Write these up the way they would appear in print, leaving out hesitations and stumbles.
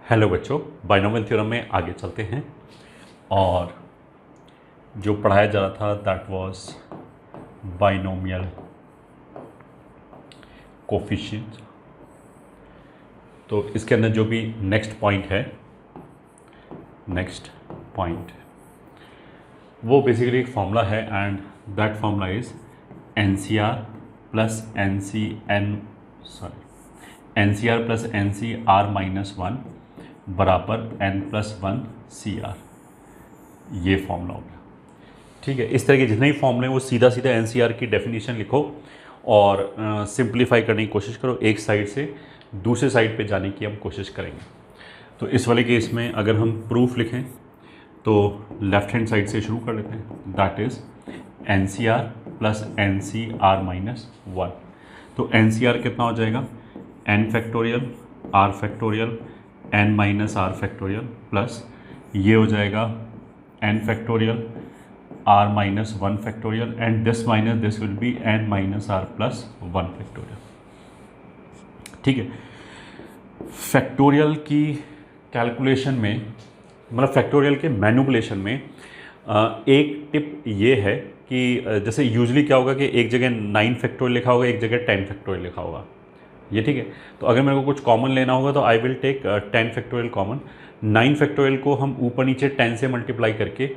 Hello बच्चों, binomial theorem में आगे चलते हैं और जो पढ़ाया जा रहा था दैट वाज बाइनोमियल कोफिशिएंट। तो इसके अंदर जो भी नेक्स्ट पॉइंट वो बेसिकली एक फॉर्मूला है and that formula is NCR plus NCR plus NCR minus 1 बराबर n+1 CR। ये फॉर्मूला हो गया। ठीक है, इस तरह के जितने भी फॉर्मूले हैं वो सीधा सीधा NCR की डेफिनेशन लिखो और सिंप्लीफाई करने की कोशिश करो। एक साइड से दूसरे साइड पे जाने की हम कोशिश करेंगे। तो इस वाले केस में अगर हम प्रूफ लिखें तो लेफ्ट हैंड साइड से शुरू कर लेते हैं। That is NCR plus NCR minus 1। तो NCR कितना हो जाएगा? n factorial R factorial n minus R factorial plus ये हो जाएगा n factorial R minus 1 factorial and this minus this will be n minus R plus 1 factorial. ठीक है, factorial की कैलकुलेशन में मतलब फैक्टोरियल के मैनिपुलेशन में एक टिप ये है कि जैसे यूजली क्या होगा कि एक जगह 9 फैक्टोरियल लिखा होगा, एक जगह 10 फैक्टोरियल लिखा होगा। ये ठीक है, तो अगर मेरे को कुछ कॉमन लेना होगा तो I will take 10 factorial common. 9 factorial को हम ऊपर नीचे 10 से मल्टीप्लाई करके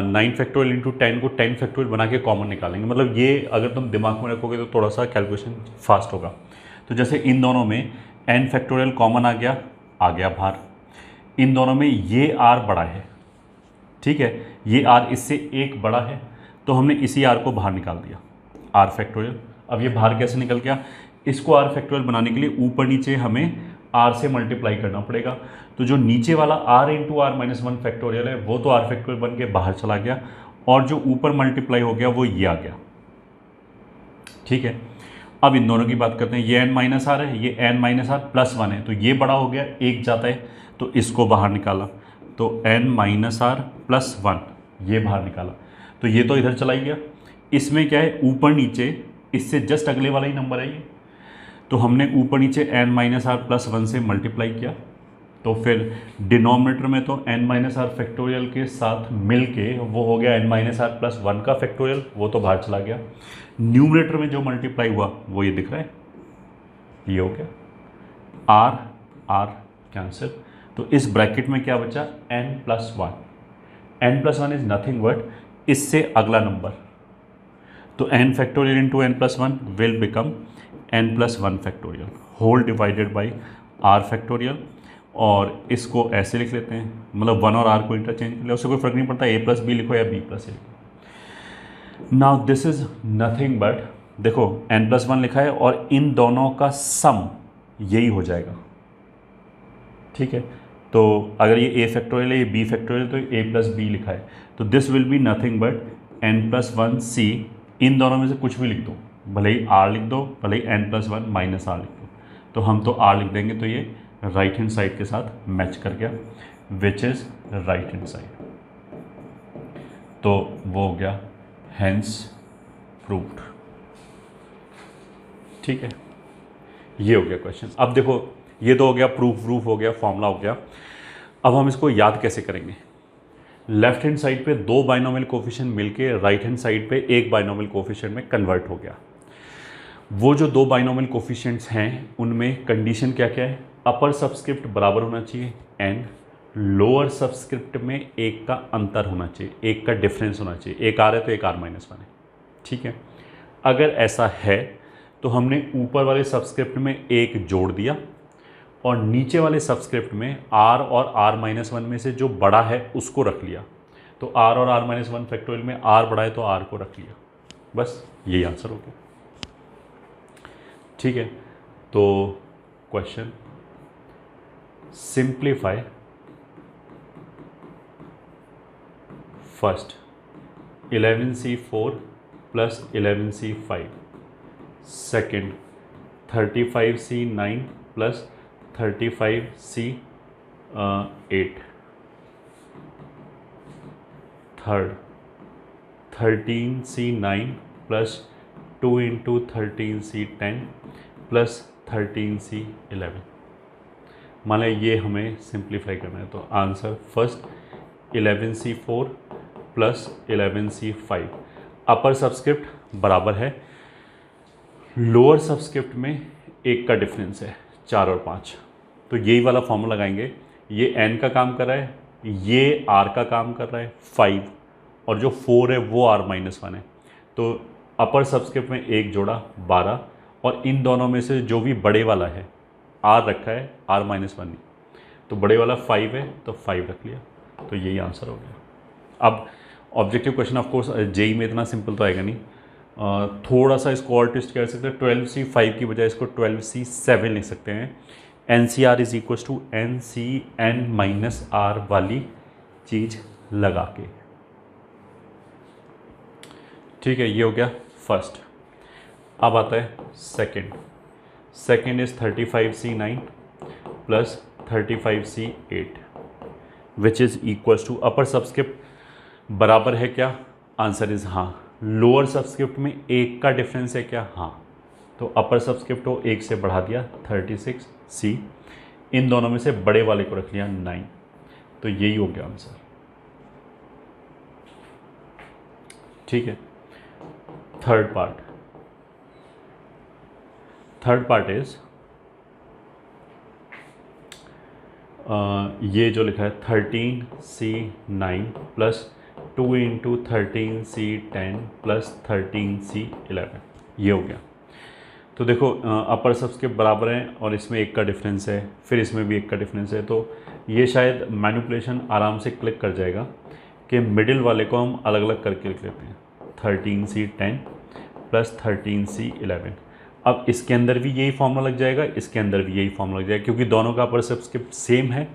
9 फैक्टोरियल इंटू 10 को 10 फैक्टोरियल बना के कॉमन निकालेंगे। मतलब ये अगर तुम दिमाग में रखोगे तो थोड़ा सा कैलकुलेशन फास्ट होगा। तो जैसे इन दोनों में n फैक्टोरियल कॉमन आ गया बाहर। इन दोनों में ये r बड़ा है, ठीक है, ये r इससे एक बड़ा है, तो हमने इसी r को बाहर निकाल दिया r फैक्टोरियल। अब ये बाहर कैसे निकल गया? इसको r फैक्टोरियल बनाने के लिए ऊपर नीचे हमें r से मल्टीप्लाई करना पड़ेगा। तो जो नीचे वाला r into R minus 1 factorial है वो तो r फैक्टोरियल बन के बाहर चला गया और जो ऊपर मल्टीप्लाई हो गया वो ये आ गया। ठीक है, अब इन दोनों की बात करते हैं। ये n माइनस आर है, ये n माइनस आर प्लस 1 है, तो ये बड़ा हो गया, एक जाता है, तो इसको बाहर निकाला, तो n माइनस आर प्लस 1 ये बाहर निकाला, तो ये तो इधर चला ही गया। इसमें क्या है, ऊपर नीचे इससे जस्ट अगले वाला ही नंबर है ये, तो हमने ऊपर नीचे n माइनस आर प्लस 1 से मल्टीप्लाई किया, तो फिर डिनोमिनेटर में तो n माइनस आर फैक्टोरियल के साथ मिल के वो हो गया n माइनस आर प्लस 1 का फैक्टोरियल, वो तो बाहर चला गया। न्यूमरेटर में जो मल्टीप्लाई हुआ वो ये दिख रहा है, ये हो गया r r कैंसिल। तो इस ब्रैकेट में क्या बचा? n+1 इज नथिंग बट इससे अगला नंबर, तो n factorial into n+1 will become n+1 factorial whole divided by r factorial. और इसको ऐसे लिख लेते हैं, मतलब 1 और r को इंटरचेंज कर लिया, उससे कोई फर्क नहीं पड़ता a प्लस बी लिखो या b प्लस ए लिखो। Now this is nothing but, देखो n+1 लिखा है और इन दोनों का सम यही हो जाएगा। ठीक है, तो अगर ये a फैक्टोरियल है, ये b फैक्टोरियल, तो a प्लस बी लिखा है, तो this will be nothing but n+1 c। इन दोनों में से कुछ भी लिख दो, भले ही r लिख दो, भले ही n+1 माइनस r लिख दो, तो हम तो r लिख देंगे, तो ये राइट हैंड साइड के साथ मैच कर गया, which is right hand side. तो वो हो गया हेंस प्रूव्ड। ठीक है, ये हो गया क्वेश्चन। अब देखो, ये तो हो गया प्रूफ हो गया, फॉर्मूला हो गया। अब हम इसको याद कैसे करेंगे? लेफ्ट हैंड साइड पे दो बाइनोमियल कोफिशिएंट मिलके राइट हैंड साइड पे एक बाइनोमियल कोफिशिएंट में कन्वर्ट हो गया। वो जो दो बाइनोमियल कोफिशिएंट्स हैं उनमें कंडीशन क्या क्या है? अपर सबस्क्रिप्ट बराबर होना चाहिए n, लोअर सबस्क्रिप्ट में एक का अंतर होना चाहिए, एक का डिफरेंस होना चाहिए, एक r है तो एक r माइनस 1 है। ठीक है, अगर ऐसा है तो हमने ऊपर वाले सबस्क्रिप्ट में एक जोड़ दिया और नीचे वाले सबस्क्रिप्ट में r और r माइनस 1 में से जो बड़ा है उसको रख लिया। तो r और r माइनस 1 फैक्टोरियल में r बड़ा है तो r को रख लिया, बस यही आंसर हो गया। ठीक है, तो question simplify first 11c4 plus 11c5, second 35c9 plus 35c8, third 13c9 plus 2 into 13c10 plus 13c11। मान लें ये हमें सिंप्लीफाई करना है, तो answer first 11C4 plus 11C5 अपर सबस्क्रिप्ट बराबर है, लोअर सबस्क्रिप्ट में 1 का डिफरेंस है 4 और 5, तो यही वाला फॉर्मूला लगाएंगे। ये n का काम कर रहा है, ये r का काम कर रहा है 5, और जो 4 है वो r-1 है, तो अपर सबस्क्रिप्ट में 1 जोड़ा 12, और इन दोनों में से जो भी बड़े वाला है r रखा है, r-1 नहीं, तो बड़े वाला 5 है तो 5 रख लिया, तो यही आंसर हो गया। अब objective question of course JEE में इतना सिंपल तो आएगा नहीं, थोड़ा सा इसको और ट्विस्ट कर सकते हैं, 12C5 की बजाय इसको 12C7 लिख सकते हैं। NCR is equal to NCN-R वाली चीज़ लगा के, ठीक है, ये हो गया फर्स्ट। अब आता है second is 35C9 plus 35C8 which is equal to upper subscript बराबर है क्या, आंसर इज़ हाँ। लोअर सबस्क्रिप्ट में 1 का डिफरेंस है क्या, हाँ, तो अपर सबस्क्रिप्ट को 1 से बढ़ा दिया 36C, इन दोनों में से बड़े वाले को रख लिया 9, तो यही हो गया आंसर, ठीक है। थर्ड पार्ट इज ये जो लिखा है 13C9 plus 2 × 13C10 plus 13C11, ये हो गया। तो देखो अपर सबस्क्रिप्ट बराबर है और इसमें 1 का डिफरेंस है, फिर इसमें भी 1 का डिफरेंस है, तो ये शायद मैनिपुलेशन आराम से क्लिक कर जाएगा कि मिडिल वाले को हम अलग अलग करके लिख लेते हैं, 13C10 प्लस 13C11। अब इसके अंदर भी यही फॉर्मूला लग जाएगा, इसके अंदर भी यही फॉर्मूला लग जाएगा, क्योंकि दोनों का अपर सबस्क्रिप्ट सेम है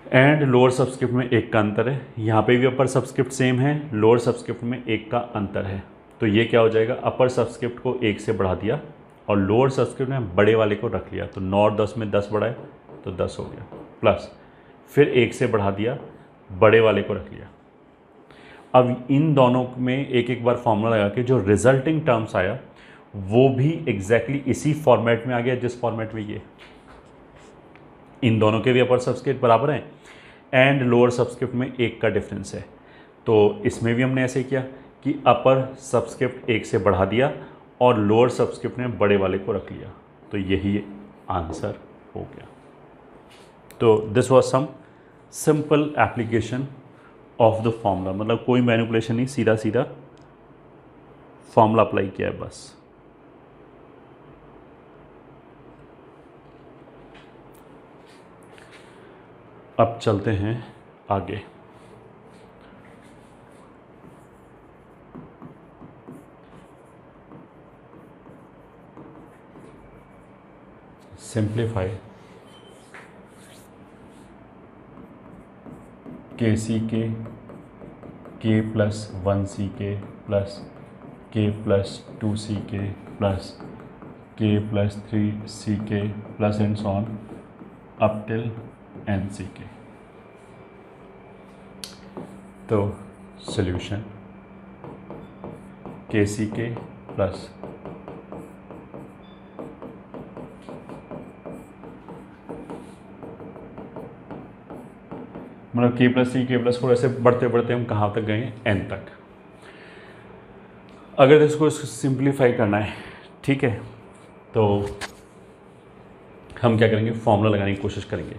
एंड लोअर सबस्क्रिप्ट में 1 का अंतर है। यहाँ पे भी अपर सबस्क्रिप्ट सेम है, लोअर सबस्क्रिप्ट में 1 का अंतर है, तो ये क्या हो जाएगा, अपर सबस्क्रिप्ट को 1 से बढ़ा दिया और लोअर सबस्क्रिप्ट में बड़े वाले को रख लिया, तो 9 और 10 में 10 बढ़ा है तो 10 हो गया, प्लस फिर 1 से बढ़ा दिया, बड़े वाले को रख लिया। अब इन दोनों में एक एक बार फॉर्मूला लगा के जो रिजल्टिंग टर्म्स आया वो भी एग्जैक्टली इसी फॉर्मेट में आ गया जिस फॉर्मेट में ये, इन दोनों के भी अपर सबस्क्रिप्ट बराबर हैं एंड लोअर सबस्क्रिप्ट में 1 का डिफरेंस है, तो इसमें भी हमने ऐसे किया कि अपर सबस्क्रिप्ट 1 से बढ़ा दिया और लोअर सबस्क्रिप्ट ने बड़े वाले को रख लिया, तो यही आंसर हो गया। तो this was some simple application of the formula, मतलब कोई मैनिपुलेशन नहीं, सीधा सीधा फॉर्मूला अप्लाई किया है बस। अब चलते हैं आगे। Simplify KCK K plus 1CK plus K plus 2CK plus K plus 3CK plus and so on up till NCK। तो सॉल्यूशन KCK प्लस मतलब K प्लस 3 K प्लस 4 ऐसे बढ़ते बढ़ते हम कहाँ तक गए, N तक। अगर इसको सिंप्लीफाई करना है, ठीक है, तो हम क्या करेंगे, फॉर्मूला लगाने की कोशिश करेंगे।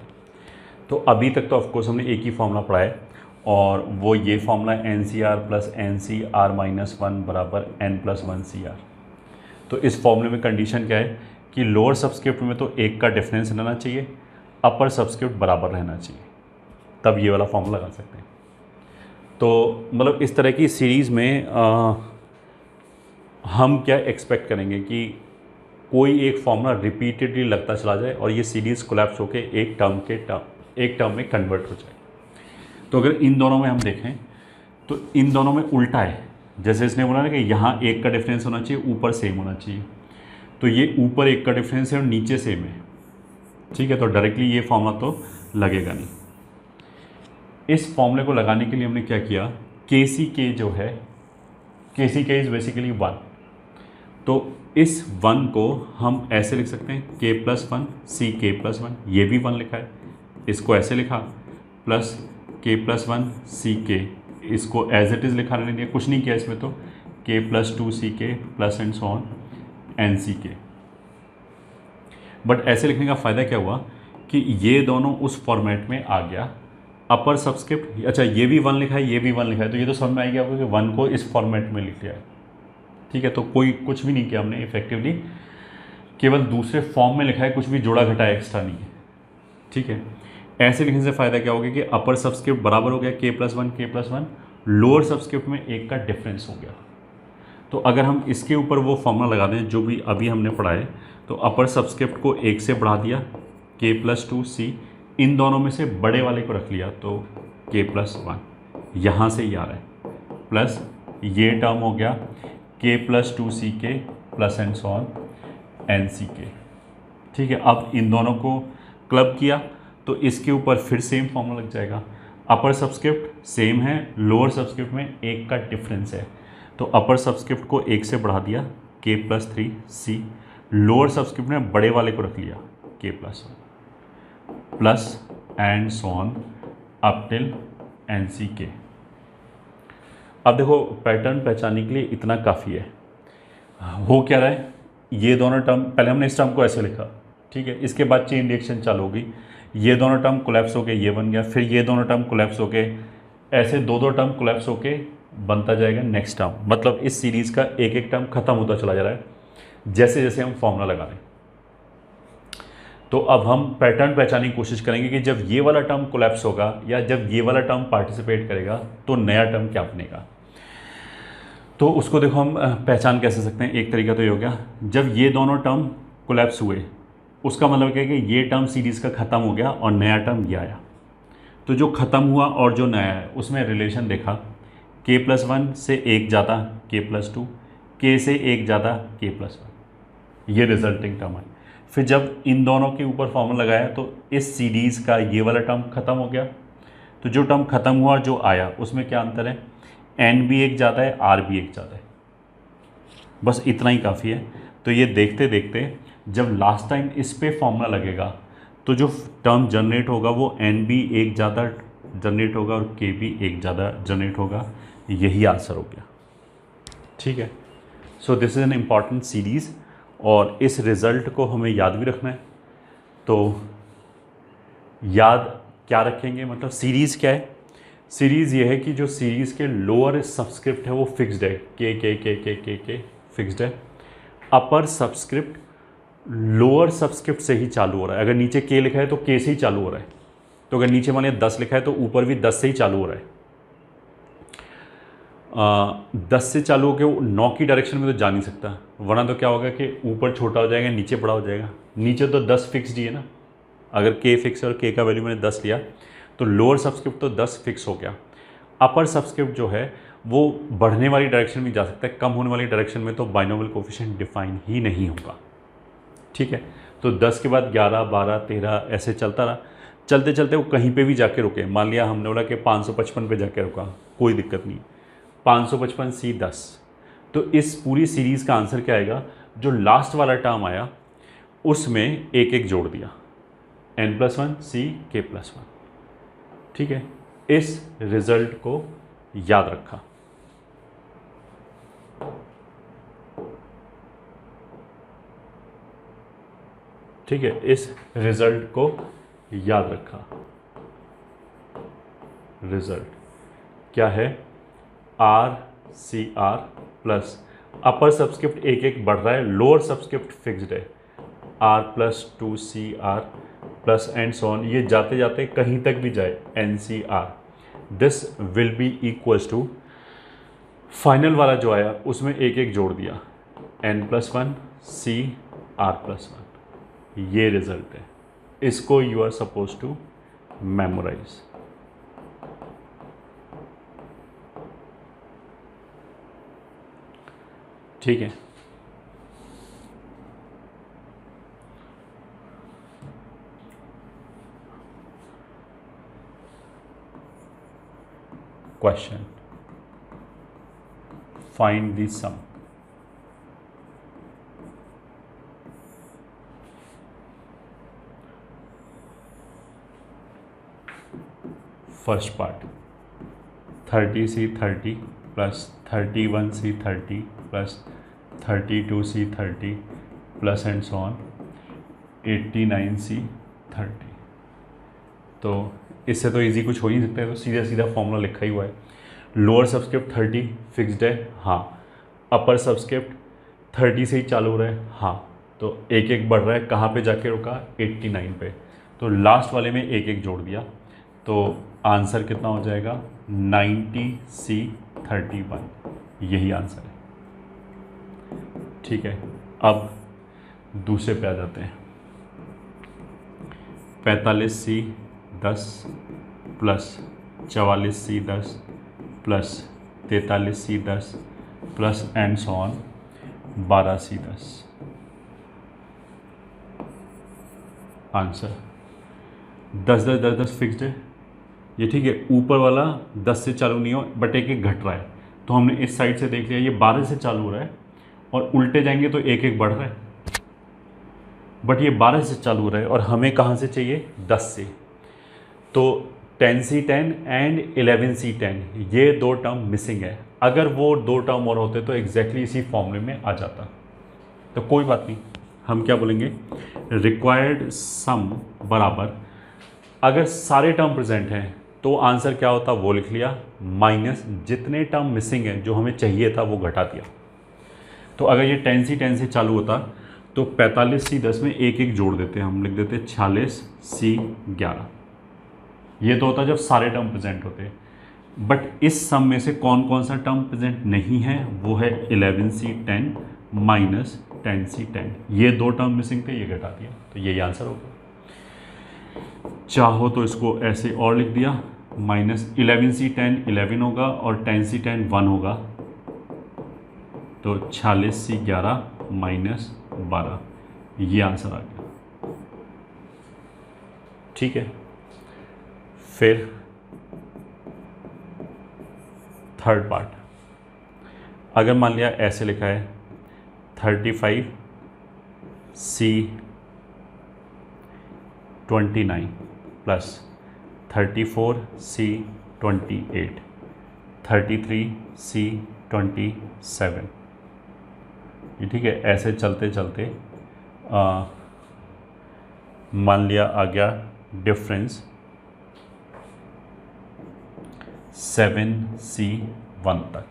तो अभी तक तो ऑफकोर्स हमने एक ही फॉर्मूला पढ़ा है और वो ये फॉर्मूला NCR प्लस NCR-1 बराबर N+1CR। तो इस फॉर्मूले में कंडीशन क्या है कि लोअर सबस्क्रिप्ट में तो 1 का डिफरेंस रहना चाहिए, अपर सबस्क्रिप्ट बराबर रहना चाहिए, तब ये वाला फॉर्मूला लगा सकते हैं। तो मतलब इस तरह की सीरीज़ में हम क्या एक्सपेक्ट करेंगे कि कोई एक फॉर्मूला रिपीटेडली लगता चला जाए और ये सीरीज़ कोलैप्स होकर एक टर्म में कन्वर्ट हो जाए। तो अगर इन दोनों में हम देखें तो इन दोनों में उल्टा है, जैसे इसने बोला ना कि यहाँ 1 का डिफरेंस होना चाहिए, ऊपर सेम होना चाहिए, तो ये ऊपर 1 का डिफरेंस है और नीचे सेम है, ठीक है, तो डायरेक्टली ये फॉर्मूला तो लगेगा नहीं। इस फॉर्मूले को लगाने के लिए हमने क्या किया, KCK जो है, KCK इज़ बेसिकली 1, तो इस 1 को हम ऐसे लिख सकते हैं k+1 c k+1, ये भी 1 लिखा है, इसको ऐसे लिखा प्लस k+1 c k, इसको एज इट इज़ लिखा रहने दिया, कुछ नहीं किया इसमें, तो k+2 c k plus and so on N C K. बट ऐसे लिखने का फ़ायदा क्या हुआ कि ये दोनों उस फॉर्मेट में आ गया, अपर सबस्क्रिप्ट, अच्छा ये भी 1 लिखा है, ये भी 1 लिखा है, तो ये तो समझ में आ गया आपको कि 1 को इस फॉर्मेट में लिख लिया है। ठीक है, तो कोई कुछ भी नहीं किया हमने इफेक्टिवली, केवल दूसरे फॉर्म में लिखा है, कुछ भी जोड़ा घटाया एक्स्ट्रा नहीं है। ठीक है, ऐसे लिखने से फ़ायदा क्या होगा कि अपर सबस्क्रिप्ट बराबर हो गया k+1, लोअर सबस्क्रिप्ट में एक का डिफरेंस हो गया। तो अगर हम इसके ऊपर वो फॉर्मूला लगा दें जो भी अभी हमने पढ़ा है, तो अपर सबस्क्रिप्ट को 1 से बढ़ा दिया k+2 c, इन दोनों में से बड़े वाले को रख लिया तो k+1, यहाँ से ही आ रहा है, प्लस ये टर्म हो गया k+2 c k plus and so on N C K. ठीक है, अब इन दोनों को क्लब किया तो इसके ऊपर फिर सेम फॉर्मूला लग जाएगा, अपर सबस्क्रिप्ट सेम है, लोअर सबस्क्रिप्ट में 1 का डिफरेंस है, तो अपर सबस्क्रिप्ट को 1 से बढ़ा दिया k+3 c, लोअर सबस्क्रिप्ट में बड़े वाले को रख लिया k+1 plus and so on up till N C K. अब देखो पैटर्न पहचानने के लिए इतना काफ़ी है। हो क्या रहा है, ये दोनों टर्म, पहले हमने इस टर्म को ऐसे लिखा, ठीक है, इसके बाद चेन रिएक्शन चालू होगी, ये दोनों टर्म कोलैप्स होके ये बन गया, फिर ये दोनों टर्म कोलैप्स होके, ऐसे दो टर्म कोलैप्स होके बनता जाएगा नेक्स्ट टर्म। मतलब इस सीरीज़ का एक एक टर्म खत्म होता चला जा रहा है जैसे जैसे हम फॉर्मूला लगा रहे हैं। तो अब हम पैटर्न पहचानने की कोशिश करेंगे कि जब ये वाला टर्म कोलैप्स होगा या जब ये वाला टर्म पार्टिसिपेट करेगा तो नया टर्म क्या बनेगा। तो उसको देखो हम पहचान कैसे सकते हैं। एक तरीका तो ये हो गया, जब ये दोनों टर्म कोलैप्स हुए उसका मतलब क्या है कि ये टर्म सीरीज़ का ख़त्म हो गया और नया टर्म ये आया। तो जो ख़त्म हुआ और जो नया है उसमें रिलेशन देखा, k+1 से 1 ज़्यादा k+2, k से 1 ज़्यादा k+1, ये रिजल्टिंग टर्म है। फिर जब इन दोनों के ऊपर फॉर्मूला लगाया तो इस सीरीज़ का ये वाला टर्म ख़त्म हो गया। तो जो टर्म ख़त्म हुआ और जो आया उसमें क्या अंतर है, n भी 1 ज़्यादा है, r भी 1 ज़्यादा है, बस इतना ही काफ़ी है। तो ये देखते देखते जब लास्ट टाइम इस पे फॉर्मूला लगेगा तो जो टर्म जनरेट होगा वो n भी 1 ज़्यादा जनरेट होगा और k भी 1 ज़्यादा जनरेट होगा। यही आंसर हो गया। ठीक है, so this is an important series और इस रिज़ल्ट को हमें याद भी रखना है। तो याद क्या रखेंगे, मतलब सीरीज़ क्या है, सीरीज़ ये है कि जो सीरीज़ के लोअर सबस्क्रिप्ट है वो फिक्स्ड है, के फिक्स्ड है, अपर सबस्क्रिप्ट लोअर सबस्क्रिप्ट से ही चालू हो रहा है। अगर नीचे के लिखा है तो के से ही चालू हो रहा है, तो अगर नीचे मान लिया 10 लिखा है तो ऊपर भी 10 से ही चालू हो रहा है। 10 से चालू होकर 9 की डायरेक्शन में तो जा नहीं सकता, वरना तो क्या होगा कि ऊपर छोटा हो जाएगा नीचे बड़ा हो जाएगा। नीचे तो 10 फिक्स्ड ही है ना, अगर के फिक्स और के का वैल्यू मैंने 10 लिया तो लोअर सबस्क्रिप्ट तो 10 फिक्स हो गया। अपर सबस्क्रिप्ट जो है वो बढ़ने वाली डायरेक्शन में जा सकता है, कम होने वाली डायरेक्शन में तो बाइनोमियल कोफिशिएंट डिफाइन ही नहीं होगा। ठीक है, तो 10 के बाद 11, 12, 13 ऐसे चलता रहा, चलते चलते वो कहीं पे भी जाके रुके। मान लिया हमने बोला कि 555 पे जाके रुका, कोई दिक्कत नहीं, 555 C 10। तो इस पूरी सीरीज़ का आंसर क्या आएगा, जो लास्ट वाला टर्म आया उसमें एक एक जोड़ दिया, n+1 C k+1। ठीक है, इस रिजल्ट को याद रखा। ठीक है, इस रिजल्ट को याद रखा। रिजल्ट क्या है, RCR प्लस अपर सबस्क्रिप्ट एक एक बढ़ रहा है, लोअर सबस्क्रिप्ट फिक्स्ड है, R+2CR plus and so on, ये जाते जाते कहीं तक भी जाए NCR। This will be equals to, final वाला जो आया उसमें एक एक जोड़ दिया, n+1 CR+1। ये रिजल्ट है, इसको you are suppose to memorise. ठीक है, question, find the sum. First part 30C30 plus 31C30 plus 32C30 plus and so on 89C30। तो इससे तो इजी कुछ हो ही नहीं सकता है, तो सीधा सीधा फॉर्मूला लिखा ही हुआ है। लोअर सबस्क्रिप्ट 30 फिक्स्ड है, हाँ। अपर सबस्क्रिप्ट 30 से ही चालू हो रहा है, हाँ। तो एक एक बढ़ रहा है, कहाँ पे जाके रुका? 89 पे। तो लास्ट वाले में एक एक जोड़ दिया, तो आंसर कितना हो जाएगा? 90C31, यही आंसर है। ठीक है, अब दूसरे पे आ जाते हैं। 45C10 plus 44C10 plus 43C10 plus and so on 12C10। Answer 10 10 10 10 fixed है ये, ठीक है। ऊपर वाला 10 से चालू नहीं हो, बट एक एक घट रहा है, तो हमने इस साइड से देख लिया ये 12 से चालू हो रहा है, और उल्टे जाएंगे तो एक एक बढ़ रहा है, बट ये 12 से चालू हो रहा है और हमें कहाँ से चाहिए? 10 से। तो 10C10 एंड 11C10 ये दो टर्म मिसिंग है। अगर वो दो टर्म और होते तो एग्जैक्टली इसी फॉर्मूले में आ जाता। तो कोई बात नहीं, हम क्या बोलेंगे? रिक्वायर्ड सम बराबर, अगर सारे टर्म प्रेजेंट हैं तो आंसर क्या होता वो लिख लिया, माइनस जितने टर्म मिसिंग हैं जो हमें चाहिए था वो घटा दिया। तो अगर ये 10C10 से चालू होता तो 45C10 में एक एक जोड़ देते हैं, हम लिख देते 46C11। ये तो होता जब सारे टर्म प्रेजेंट होते, बट इस सम में से कौन कौन सा टर्म प्रेजेंट नहीं है? वो है 11C10 माइनस 10C10। ये दो टर्म मिसिंग थे, ये घटा दिया, तो यही आंसर होगा। चाहो तो इसको ऐसे और लिख दिया, माइनस 11C10 11 होगा और 10C10 1 होगा, तो 46C11 माइनस 12, ये आंसर आ गया। ठीक है, फिर थर्ड पार्ट, अगर मान लिया ऐसे लिखा है 35C29 प्लस 34C28 33C27, ये ठीक है। ऐसे चलते चलते मान लिया आ गया डिफरेंस 7C1 तक।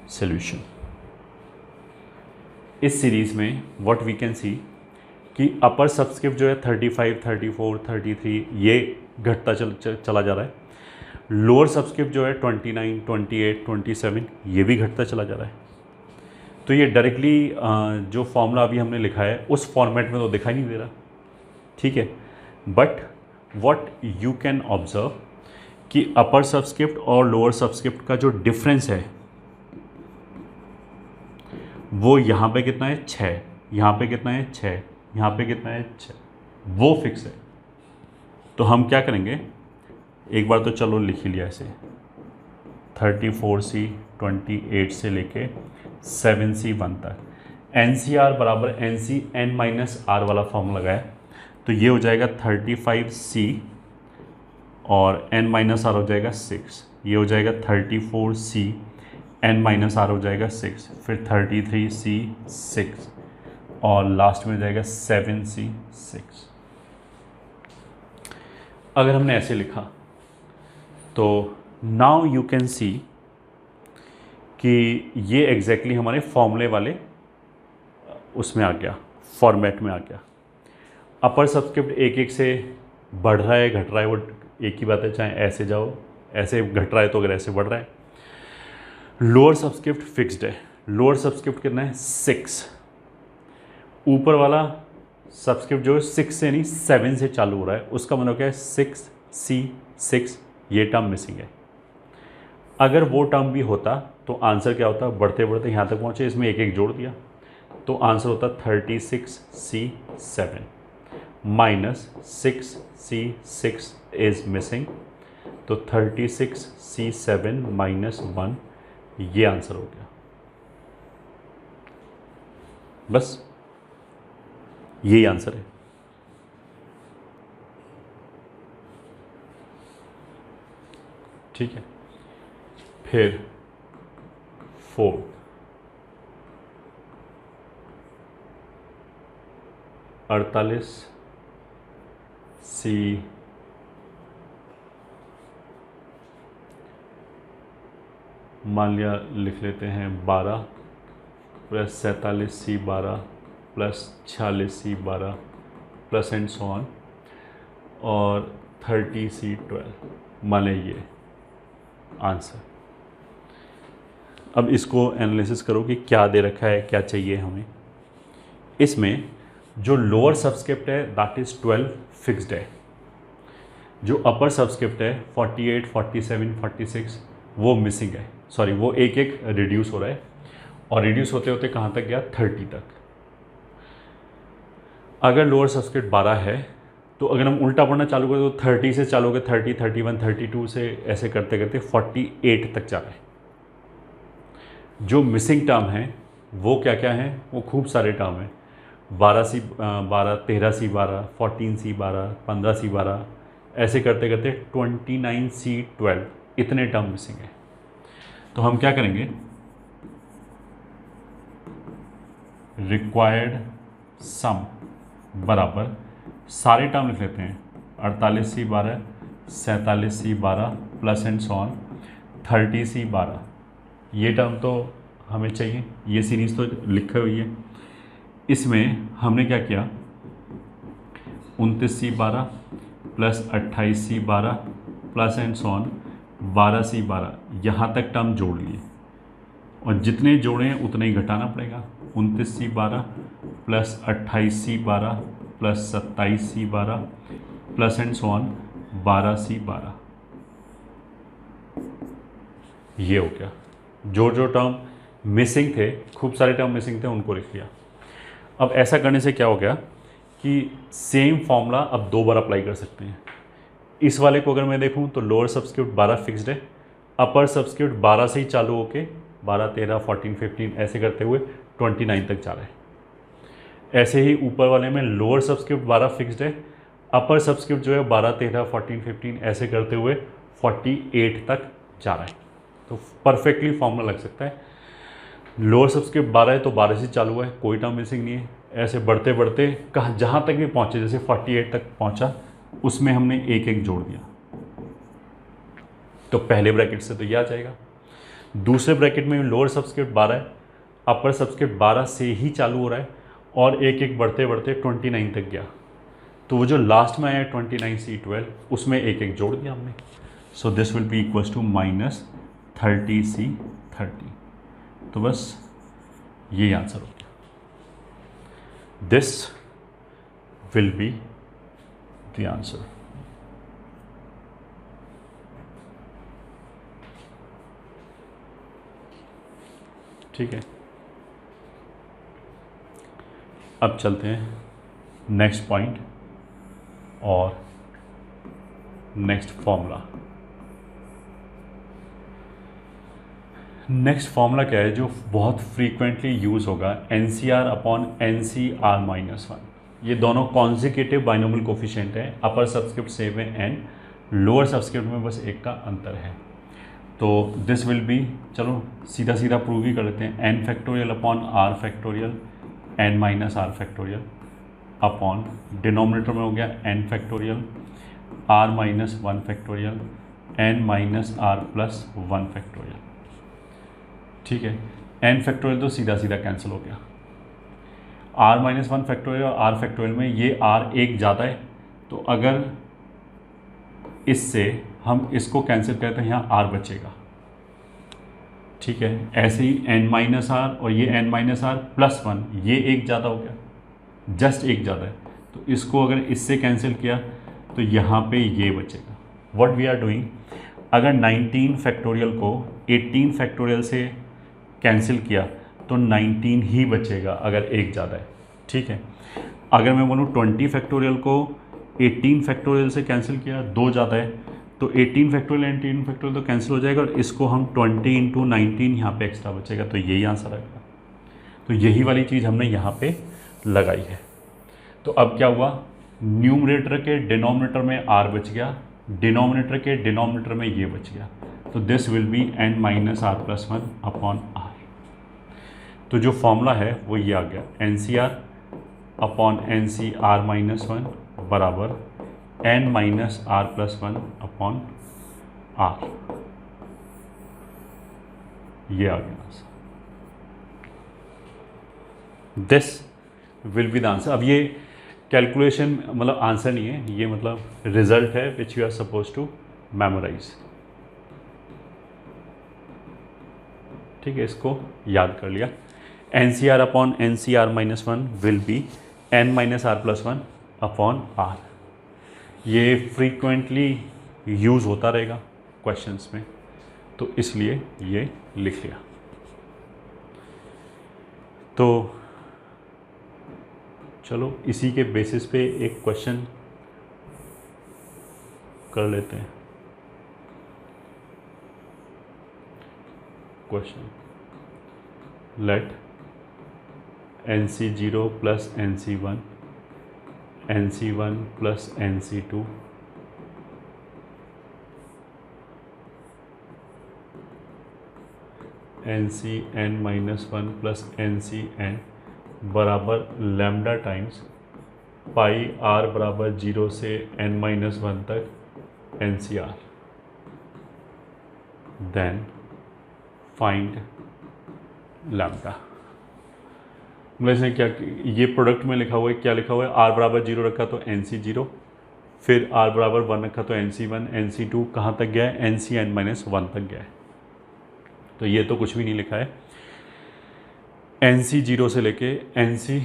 सॉल्यूशन, इस सीरीज़ में व्हाट वी कैन सी कि अपर सबस्क्रिप्ट जो है 35, 34, 33 ये घटता चला जा रहा है। लोअर सबस्क्रिप्ट जो है 29, 28, 27 ये भी घटता चला जा रहा है। तो ये डायरेक्टली जो फॉर्मूला अभी हमने लिखा है उस फॉर्मेट में तो दिखाई नहीं दे रहा, ठीक है। But what you can observe कि अपर सबस्क्रिप्ट और लोअर सबस्क्रिप्ट का जो डिफरेंस है वो यहाँ पे कितना है? 6, यहाँ पे कितना है? 6, यहाँ पे कितना है? 6, वो फिक्स है। तो हम क्या करेंगे, एक बार तो चलो लिख ही लिया ऐसे, 34C28 से लेके 7C1 तक। NCR बराबर NCN माइनस R वाला फॉर्मूला लगाया, तो ये हो जाएगा 35C और N माइनस R हो जाएगा 6, ये हो जाएगा 34C N माइनस R हो जाएगा 6, फिर 33C6 और लास्ट में हो जाएगा 7C6। अगर हमने ऐसे लिखा तो नाउ यू कैन सी कि ये एग्जैक्टली हमारे फॉर्मूले वाले उसमें आ गया, फॉर्मेट में आ गया। अपर सबस्क्रिप्ट एक एक से बढ़ रहा है घट रहा है वो एक ही बात है, चाहे ऐसे जाओ, ऐसे घट रहा है तो अगर ऐसे बढ़ रहा है। लोअर सबस्क्रिप्ट फिक्स्ड है, लोअर सबस्क्रिप्ट कितना है? 6। ऊपर वाला सबस्क्रिप्ट जो है 6 से नहीं 7 से चालू हो रहा है, उसका मतलब क्या है? 6C6, ये टर्म मिसिंग है। अगर वो टर्म भी होता तो आंसर क्या होता? बढ़ते बढ़ते यहाँ तक पहुँचे, इसमें एक एक जोड़ दिया तो आंसर होता 36C7 minus 6C6 is missing, तो 36C7 माइनस 1, ये आंसर हो गया। बस यही आंसर है। ठीक है। फिर 4 48 सी मान लिया लिख लेते हैं 12 plus 47 C 12 plus 46 C 12 plus and so on और 30 सी 12 मान लें ये आंसर। अब इसको एनालिसिस करो कि क्या दे रखा है, क्या चाहिए हमें। इसमें जो लोअर सबस्क्रिप्ट है दैट इज़ 12 फिक्स्ड है, जो अपर सबस्क्रिप्ट है 48, 47, 46 वो मिसिंग है, सॉरी वो एक एक रिड्यूस हो रहा है और रिड्यूस होते होते कहाँ तक गया 30 तक। अगर लोअर सबस्क्रिप्ट 12 है तो अगर हम उल्टा पढ़ना चालू करें तो 30 से चालू होकर 30, 31, 32 से ऐसे करते करते 48 तक जा रहा है। जो मिसिंग टर्म है वो क्या क्या है, वो खूब सारे टर्म हैं। 12 सी 12, 13 सी 12, 14 सी 12, 15 सी 12 ऐसे करते करते 29 सी 12 इतने टर्म मिसिंग है। तो हम क्या करेंगे, रिक्वायर्ड सम बराबर सारे टर्म लिख लेते हैं 48 सी 12, 47 C 12 plus and so on 30 सी 12। ये टर्म तो हमें चाहिए, ये सीरीज़ तो लिखी हुई है। इसमें हमने क्या किया 29 C 12 plus 28 C 12 plus and so on 12 C 12 यहाँ तक टर्म जोड़ लिए और जितने जोड़े हैं उतने ही घटाना पड़ेगा। 29 C 12 plus 28 C 12 plus 27 C 12 plus and so on 12 C 12। ये हो गया। जो टर्म मिसिंग थे, खूब सारे टर्म मिसिंग थे, उनको लिख लिया। अब ऐसा करने से क्या हो गया कि सेम फॉर्मूला अब 2 बार अप्लाई कर सकते हैं। इस वाले को अगर मैं देखूं तो लोअर सबस्क्रिप्ट 12 फिक्स्ड है, अपर सबस्क्रिप्ट 12 से ही चालू होके 12, 13, 14, 15 ऐसे करते हुए 29 तक जा रहा है। ऐसे ही ऊपर वाले में लोअर सबस्क्रिप्ट 12 फिक्स्ड है, अपर सबस्क्रिप्ट जो है 12, 13, 14, 15 ऐसे करते हुए 48 तक जा रहा है। तो परफेक्टली फॉर्मूला लग सकता है। लोअर सबस्क्रिप्ट 12 है तो 12 से चालू है, कोई टर्म मिसिंग नहीं है। ऐसे बढ़ते बढ़ते कहाँ जहाँ तक भी पहुँचे, जैसे 48 तक पहुँचा उसमें हमने एक एक जोड़ दिया, तो पहले ब्रैकेट से तो ये आ जाएगा। दूसरे ब्रैकेट में लोअर सबस्क्रिप्ट 12 है, अपर सबस्क्रिप्ट 12 से ही चालू हो रहा है और एक एक बढ़ते बढ़ते 29 तक गया, तो वो जो लास्ट में आया 29 सी 12 उसमें एक एक जोड़ दिया हमने। So this will be equals to minus 30 C 30। तो बस ये आंसर हो गया। This will be the answer. ठीक है, अब चलते हैं नेक्स्ट पॉइंट और नेक्स्ट फॉर्मूला। नेक्स्ट फॉर्मूला क्या है जो बहुत फ्रीक्वेंटली यूज़ होगा, NCR अपॉन NCR माइनस 1। ये दोनों कॉन्जिक्यूटिव बाइनोमियल कोफिशिएंट हैं, अपर सबस्क्रिप्ट सेम है n, लोअर सबस्क्रिप्ट में बस एक का अंतर है। तो दिस विल बी, चलो सीधा सीधा प्रूव ही कर लेते हैं, n factorial upon r factorial n minus r factorial upon denominator में हो गया n factorial r minus 1 factorial n minus r plus 1 factorial. ठीक है, n फैक्टोरियल तो सीधा सीधा कैंसिल हो गया, r माइनस 1 फैक्टोरियल और r फैक्टोरियल में ये r एक ज़्यादा है, तो अगर इससे हम इसको कैंसिल करें तो यहाँ r बचेगा। ठीक है, ऐसे ही n माइनस r और ये n माइनस r प्लस 1, ये एक ज़्यादा हो गया, जस्ट एक ज़्यादा है, तो इसको अगर इससे कैंसिल किया तो यहाँ पे ये बचेगा। व्हाट वी आर डूइंग, अगर 19 फैक्टोरियल को 18 फैक्टोरियल से कैंसिल किया तो 19 ही बचेगा अगर एक ज़्यादा है। ठीक है, अगर मैं बोलूँ 20 फैक्टोरियल को 18 फैक्टोरियल से कैंसिल किया, 2 ज़्यादा है, तो 18 फैक्टोरियल 18 फैक्टोरियल तो कैंसिल हो जाएगा और इसको हम 20 इंटू 19 यहाँ पर एक्स्ट्रा बचेगा, तो यही आंसर आएगा। तो यही वाली चीज़ हमने यहाँ पे लगाई है। तो अब क्या हुआ, न्यूमरेटर के डिनोमिनेटर में r बच गया, डिनोमिनेटर के डिनोमिनेटर में ये बच गया, तो this will be n minus R plus one upon R. तो जो फॉर्मूला है वो ये आ गया, N C R upon N C R minus one बराबर n minus R plus one upon R. ये आ गया answer, this will be the answer. अब ये कैलकुलेशन मतलब आंसर नहीं है, ये मतलब रिजल्ट है which you are suppose to memorise. ठीक है, इसको याद कर लिया। N C R upon N C R minus one will be N minus R plus one upon R. ये फ्रीक्वेंटली यूज़ होता रहेगा क्वेश्चंस में, तो इसलिए ये लिख लिया। तो चलो इसी के बेसिस पे एक क्वेश्चन कर लेते हैं। क्वेश्चन, लेट एन सी जीरो प्लस एन सी वन प्लस एन सी two N C N minus one plus N सी एन बराबर लैम्डा टाइम्स पाई आर बराबर 0 से n माइनस वन तक N C R. Then find lambda. मतलब इसने क्या, ये product में लिखा हुआ है, क्या लिखा हुआ है, आर बराबर 0 रखा तो एन सी जीरो, फिर आर बराबर 1 रखा तो एन सी वन, एन सी टू कहाँ तक गया है, N C N minus one तक गया है। तो ये तो कुछ भी नहीं लिखा है, एन सी जीरो से लेके एन सी,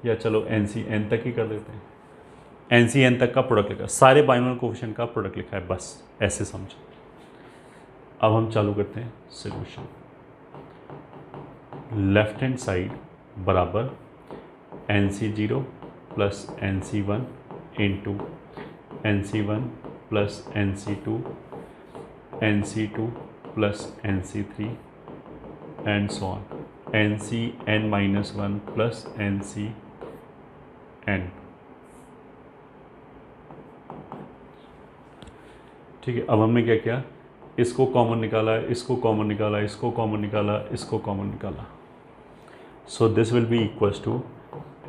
या चलो एन सी एन तक ही कर देते हैं, एन सी एन तक का प्रोडक्ट लिखा है, सारे बाइनोमियल कोएफिशिएंट का प्रोडक्ट लिखा है, बस ऐसे समझो। अब हम चालू करते हैं सॉल्यूशन। लेफ्ट हैंड साइड बराबर N C zero plus N C one into N C one plus N C two plus N C three and so on, N C N minus one plus N C N. ठीक है, अब हमने क्या किया, इसको common निकाला, इसको common निकाला, इसको कॉमन निकाला, इसको कॉमन निकाला। So this will be equals to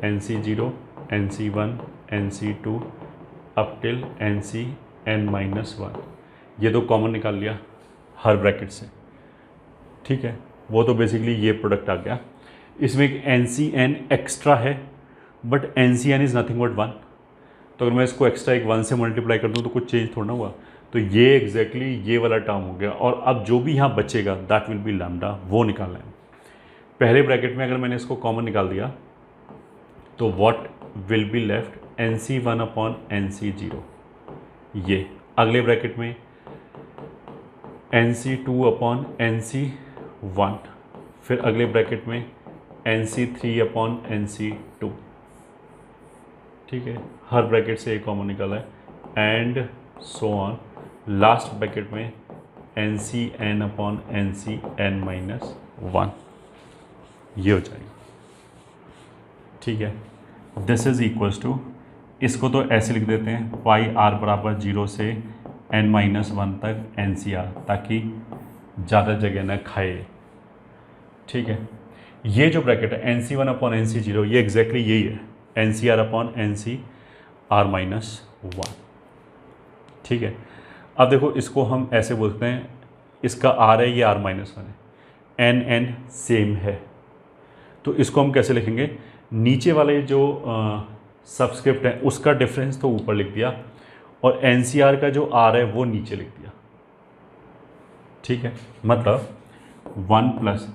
N C zero, N C one, N C two up till N C N minus one. ये तो कॉमन निकाल लिया हर ब्रैकेट से। ठीक है, वो तो बेसिकली ये प्रोडक्ट आ गया। इसमें एक एन सी एन एक्स्ट्रा है, but N C N is nothing but one. तो अगर मैं इसको एक्स्ट्रा एक वन से मल्टीप्लाई कर दूँ तो कुछ चेंज थोड़ा ना हुआ। तो ये एग्जैक्टली ये वाला टर्म हो गया, और अब जो भी यहाँ बचेगा दैट विल बी लैम्डा, वो निकालना है। पहले ब्रैकेट में अगर मैंने इसको कॉमन निकाल दिया तो what will be left, n C one upon N C zero. ये अगले ब्रैकेट में एन सी two upon N C one, फिर अगले ब्रैकेट में एन सी three upon N C two. ठीक है, हर ब्रैकेट से एक कॉमन निकाला है and so on. Last bracket में एन सी n upon N C N minus one, ये हो जाएगा। ठीक है, दिस इज इक्वल्स टू, इसको तो ऐसे लिख देते हैं, पाई आर बराबर 0 से एन माइनस वन तक एन सी आर, ताकि ज़्यादा जगह ना खाए। ठीक है, ये जो ब्रैकेट है एन सी one upon N C zero, ये एग्जैक्टली यही है, N C R upon N C R minus one. ठीक है, अब देखो इसको हम ऐसे बोलते हैं, इसका आर है, ये आर माइनस वन है, एन एन सेम है, तो इसको हम कैसे लिखेंगे, नीचे वाले जो सबस्क्रिप्ट है उसका डिफरेंस तो ऊपर लिख दिया, और एन सी आर का जो आर है वो नीचे लिख दिया। ठीक है, मतलब वन प्लस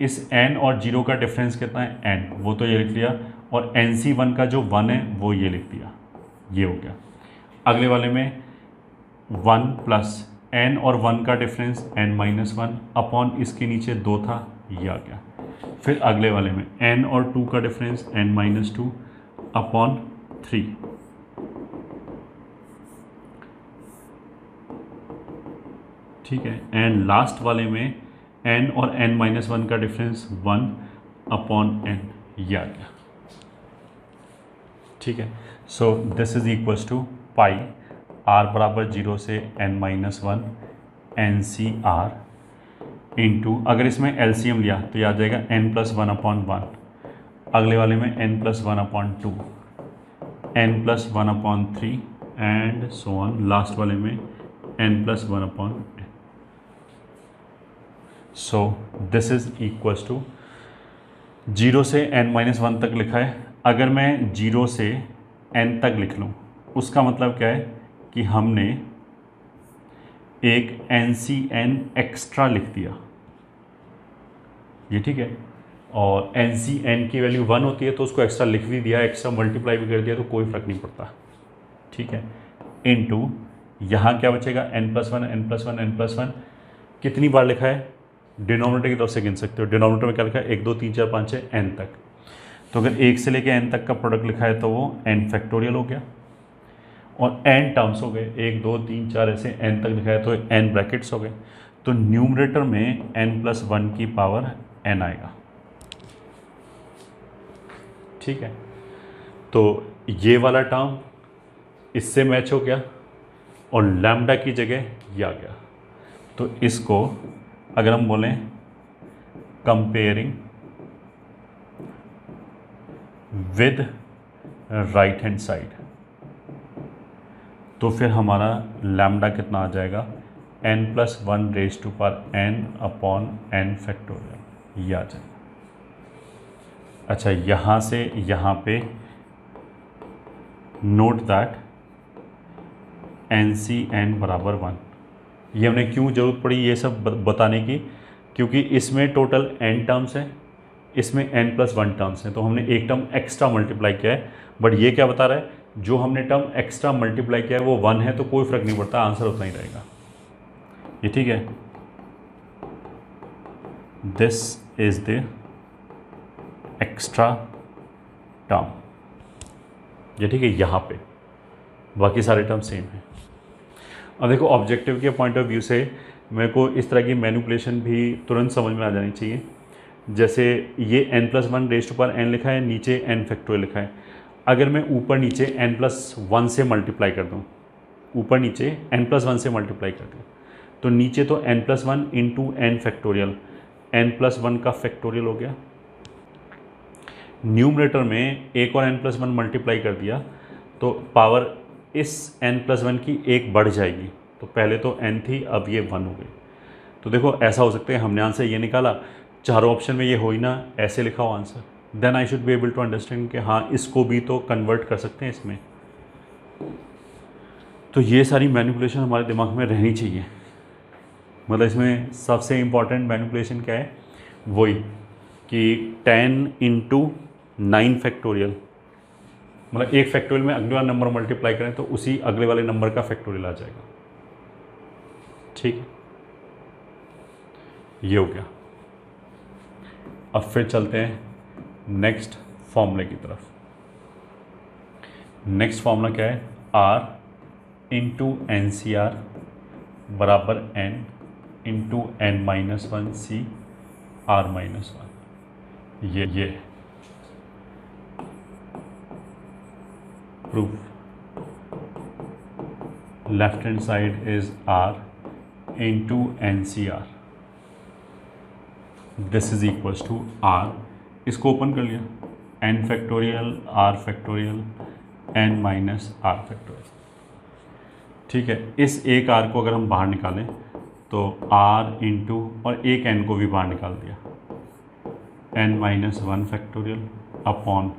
इस n और 0 का डिफरेंस कितना है, n, वो तो ये लिख लिया, और एन सी वन का जो 1 है वो ये लिख दिया, ये हो गया। अगले वाले में 1 प्लस n और 1 का difference n minus one upon इसके नीचे 2 था, ये आ गया। फिर अगले वाले में n और 2 का difference n minus two upon 3। ठीक है, एंड लास्ट वाले में n और n माइनस वन का डिफरेंस 1 अपॉन n, ये आ गया। ठीक है, so this is equals to pi R बराबर 0 से n minus one N C R into, अगर इसमें एलसीएम लिया तो ये आ जाएगा n+1/1, अगले वाले में n+1/2, n+1/3 and so on, last वाले में n+1/n। So this is equals to 0 से n-1 तक लिखा है। अगर मैं 0 से n तक लिख लूँ उसका मतलब क्या है कि हमने एक NCN एक्स्ट्रा लिख दिया, ये ठीक है। और NCN की वैल्यू 1 होती है तो उसको एक्स्ट्रा लिख भी दिया, एक्स्ट्रा मल्टीप्लाई भी कर दिया तो कोई फ़र्क नहीं पड़ता, ठीक है। इनटू यहाँ क्या बचेगा, n+1 n+1 n+1 कितनी बार लिखा है, डिनोमिनेटर की तरफ से गिन सकते हो। डिनोमिनेटर में क्या लिखा है, 1 2 3 4 5 6 n तक। तो अगर 1 से लेके n तक का प्रोडक्ट लिखा है तो वो n फैक्टोरियल हो गया, और n टर्म्स हो गए, 1 2 3 4 ऐसे n तक लिखा है तो n ब्रैकेट्स हो गए। तो न्यूमरेटर में n+1 की पावर n आएगा, ठीक है। तो ये वाला टर्म इससे मैच हो गया और लैम्डा की जगह ये आ गया। तो इसको अगर हम बोलें comparing with right hand side, तो फिर हमारा लैम्डा कितना आ जाएगा, n+1n/n फैक्टोरियल, ये आ जाएगा। अच्छा, यहाँ से यहाँ पे नोट दैट NCN = 1। ये हमने क्यों ज़रूरत पड़ी ये सब बताने की, क्योंकि इसमें टोटल n टर्म्स हैं, इसमें n+1 टर्म्स हैं, तो हमने एक टर्म एक्स्ट्रा मल्टीप्लाई किया है। बट ये क्या बता रहा है, जो हमने टर्म एक्स्ट्रा मल्टीप्लाई किया है वो 1 है तो कोई फ़र्क नहीं पड़ता, आंसर उतना ही रहेगा, ये ठीक है। This is the extra term, ये ठीक है। यहाँ पे बाकी सारे टर्म सेम हैं। अब देखो, ऑब्जेक्टिव के पॉइंट ऑफ व्यू से मेरे को इस तरह की मैनिपुलेशन भी तुरंत समझ में आ जानी चाहिए। जैसे ये n+1n लिखा है, नीचे n फैक्टोरियल लिखा है। अगर मैं ऊपर नीचे n+1 से मल्टीप्लाई कर दूँ, ऊपर नीचे n+1 से मल्टीप्लाई कर दूँ, तो नीचे तो n+1 into n factorial, n+1 का फैक्टोरियल हो गया। न्यूमरेटर में एक और n+1 मल्टीप्लाई कर दिया तो पावर इस n+1 की एक बढ़ जाएगी। तो पहले तो n थी, अब ये 1 हो गई। तो देखो, ऐसा हो सकता है हमने आंसर ये निकाला, चारों ऑप्शन में ये हो ही ना, ऐसे लिखा हो answer, then I should be able to understand कि हाँ इसको भी तो कन्वर्ट कर सकते हैं इसमें। तो ये सारी मैनिपुलेशन हमारे दिमाग में रहनी चाहिए। मतलब इसमें सबसे इम्पॉर्टेंट मैनिपुलेशन क्या है, वही कि 10 × 9 फैक्टोरियल, मतलब एक फैक्टोरियल में अगले वाला नंबर मल्टीप्लाई करें तो उसी अगले वाले नंबर का फैक्टोरियल आ जाएगा, ठीक है। ये हो गया। अब फिर चलते हैं नेक्स्ट फॉर्मूले की तरफ। नेक्स्ट फॉर्मूला क्या है, R × NCR = N × n-1 CR-1। ये proof, left hand side is R × NCR, this is equals to R, इसको ओपन कर लिया, n factorial R factorial n-R factorial, ठीक है। इस एक R को अगर हम बाहर निकालें तो R इंटू, और एक n को भी बाहर निकाल दिया, n-1 factorial upon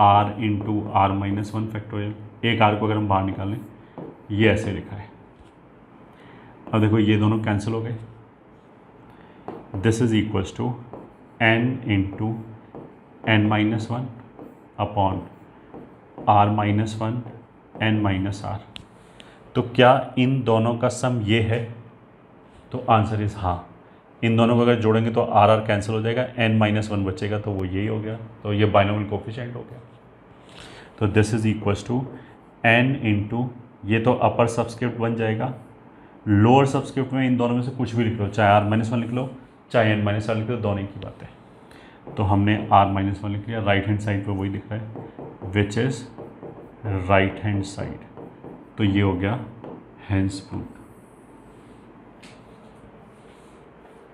R into R-1 factorial. एक R को अगर हम बाहर निकालें, ये ऐसे लिखा है। अब देखो, ये दोनों कैंसिल हो गए, this is equals to n into n-1 upon R-1 n-R। तो क्या इन दोनों का सम ये है, तो आंसर इज हाँ। इन दोनों को अगर जोड़ेंगे तो R कैंसिल हो जाएगा, n-1 बचेगा, तो वो यही हो गया, तो ये बाइनोमियल कोफिशिएंट हो गया। तो this is equals to n into, ये तो अपर सबस्क्रिप्ट बन जाएगा, लोअर सबस्क्रिप्ट में इन दोनों में से कुछ भी लिख लो, चाहे R-1 लिख लो चाहे n-R लिख लो, दोनों की बात है। तो हमने R-1 लिख लिया, राइट हैंड साइड पे वही लिख रहा है, which is right hand side. तो ये हो गया hence proof.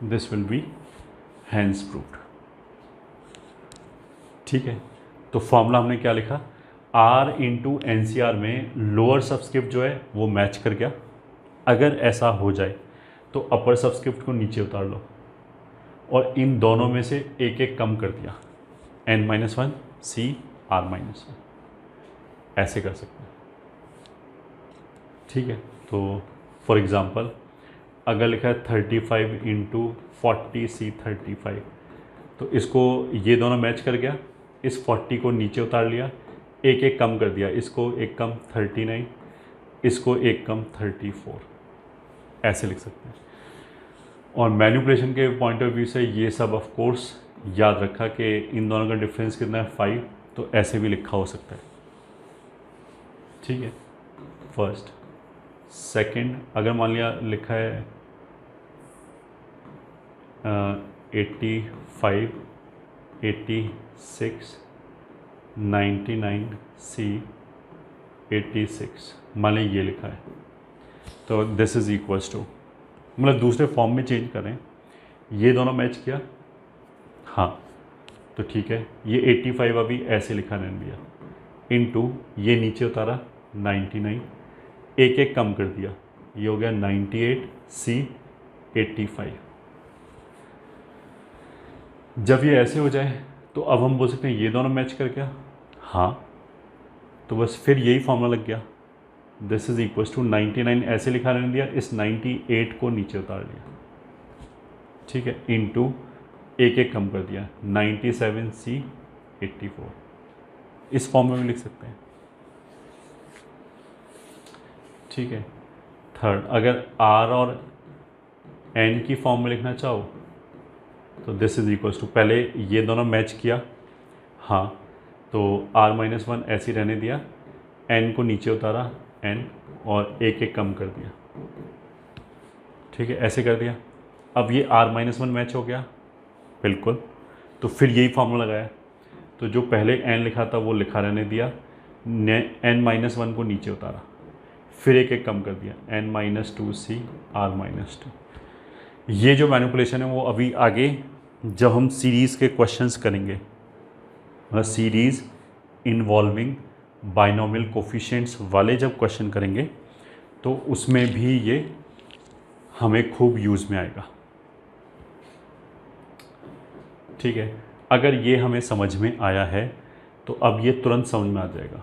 This will be hence proved. ठीक है, तो फॉर्मूला हमने क्या लिखा, R इंटू NCR में लोअर सबस्क्रिप्ट जो है वो मैच कर गया। अगर ऐसा हो जाए तो अपर सबस्क्रिप्ट को नीचे उतार लो और इन दोनों में से एक एक कम कर दिया, n-1 C R-1, ऐसे कर सकते हैं। ठीक है, तो फॉर एग्ज़ाम्पल अगर लिखा है 35 इंटू 40 C 35, तो इसको ये दोनों मैच कर गया, इस 40 को नीचे उतार लिया, एक एक कम कर दिया, इसको एक कम 39, इसको एक कम 34, ऐसे लिख सकते हैं। और मैनिपुलेशन के पॉइंट ऑफ व्यू से ये सब ऑफ कोर्स याद रखा कि इन दोनों का डिफरेंस कितना है 5, तो ऐसे भी लिखा हो सकता है। ठीक है, फर्स्ट सेकंड, अगर मान लिया लिखा है 85 86 99 C 86, मान लीजिए ये लिखा है, तो दिस इज़ इक्वल्स टू, मतलब दूसरे फॉर्म में चेंज करें, ये दोनों मैच किया, हाँ तो ठीक है, ये 85 अभी ऐसे लिखा रहने दिया, इनटू ये नीचे उतारा 99, एक एक कम कर दिया, ये हो गया 98 C 85। जब ये ऐसे हो जाए तो अब हम बोल सकते हैं ये दोनों मैच कर क्या, हाँ, तो बस फिर यही फॉर्मूला लग गया, दिस इज इक्वल्स टू 99 ऐसे लिखा रहने दिया, इस 98 को नीचे उतार लिया, ठीक है, इनटू एक एक कम कर दिया 97 C 84, इस फॉर्म में भी लिख सकते हैं। ठीक है, थर्ड, अगर R और N की फॉर्म में लिखना चाहो तो दिस इज इक्वल्स टू, पहले ये दोनों मैच किया, हाँ, तो R-1 ऐसे ही रहने दिया, N को नीचे उतारा N और एक एक कम कर दिया, ठीक है, ऐसे कर दिया। अब ये R-1 मैच हो गया बिल्कुल, तो फिर यही फॉर्मूला लगाया, तो जो पहले N लिखा था वो लिखा रहने दिया, N-1 को नीचे उतारा, फिर एक एक कम कर दिया, N-2 C R-2। ये जो मैनिपुलेशन है वो अभी आगे जब हम सीरीज़ के क्वेश्चंस करेंगे, मतलब सीरीज़ इन्वॉल्विंग बाइनोमियल कोफिशिएंट्स वाले जब क्वेश्चन करेंगे तो उसमें भी ये हमें खूब यूज़ में आएगा। ठीक है, अगर ये हमें समझ में आया है तो अब ये तुरंत समझ में आ जाएगा।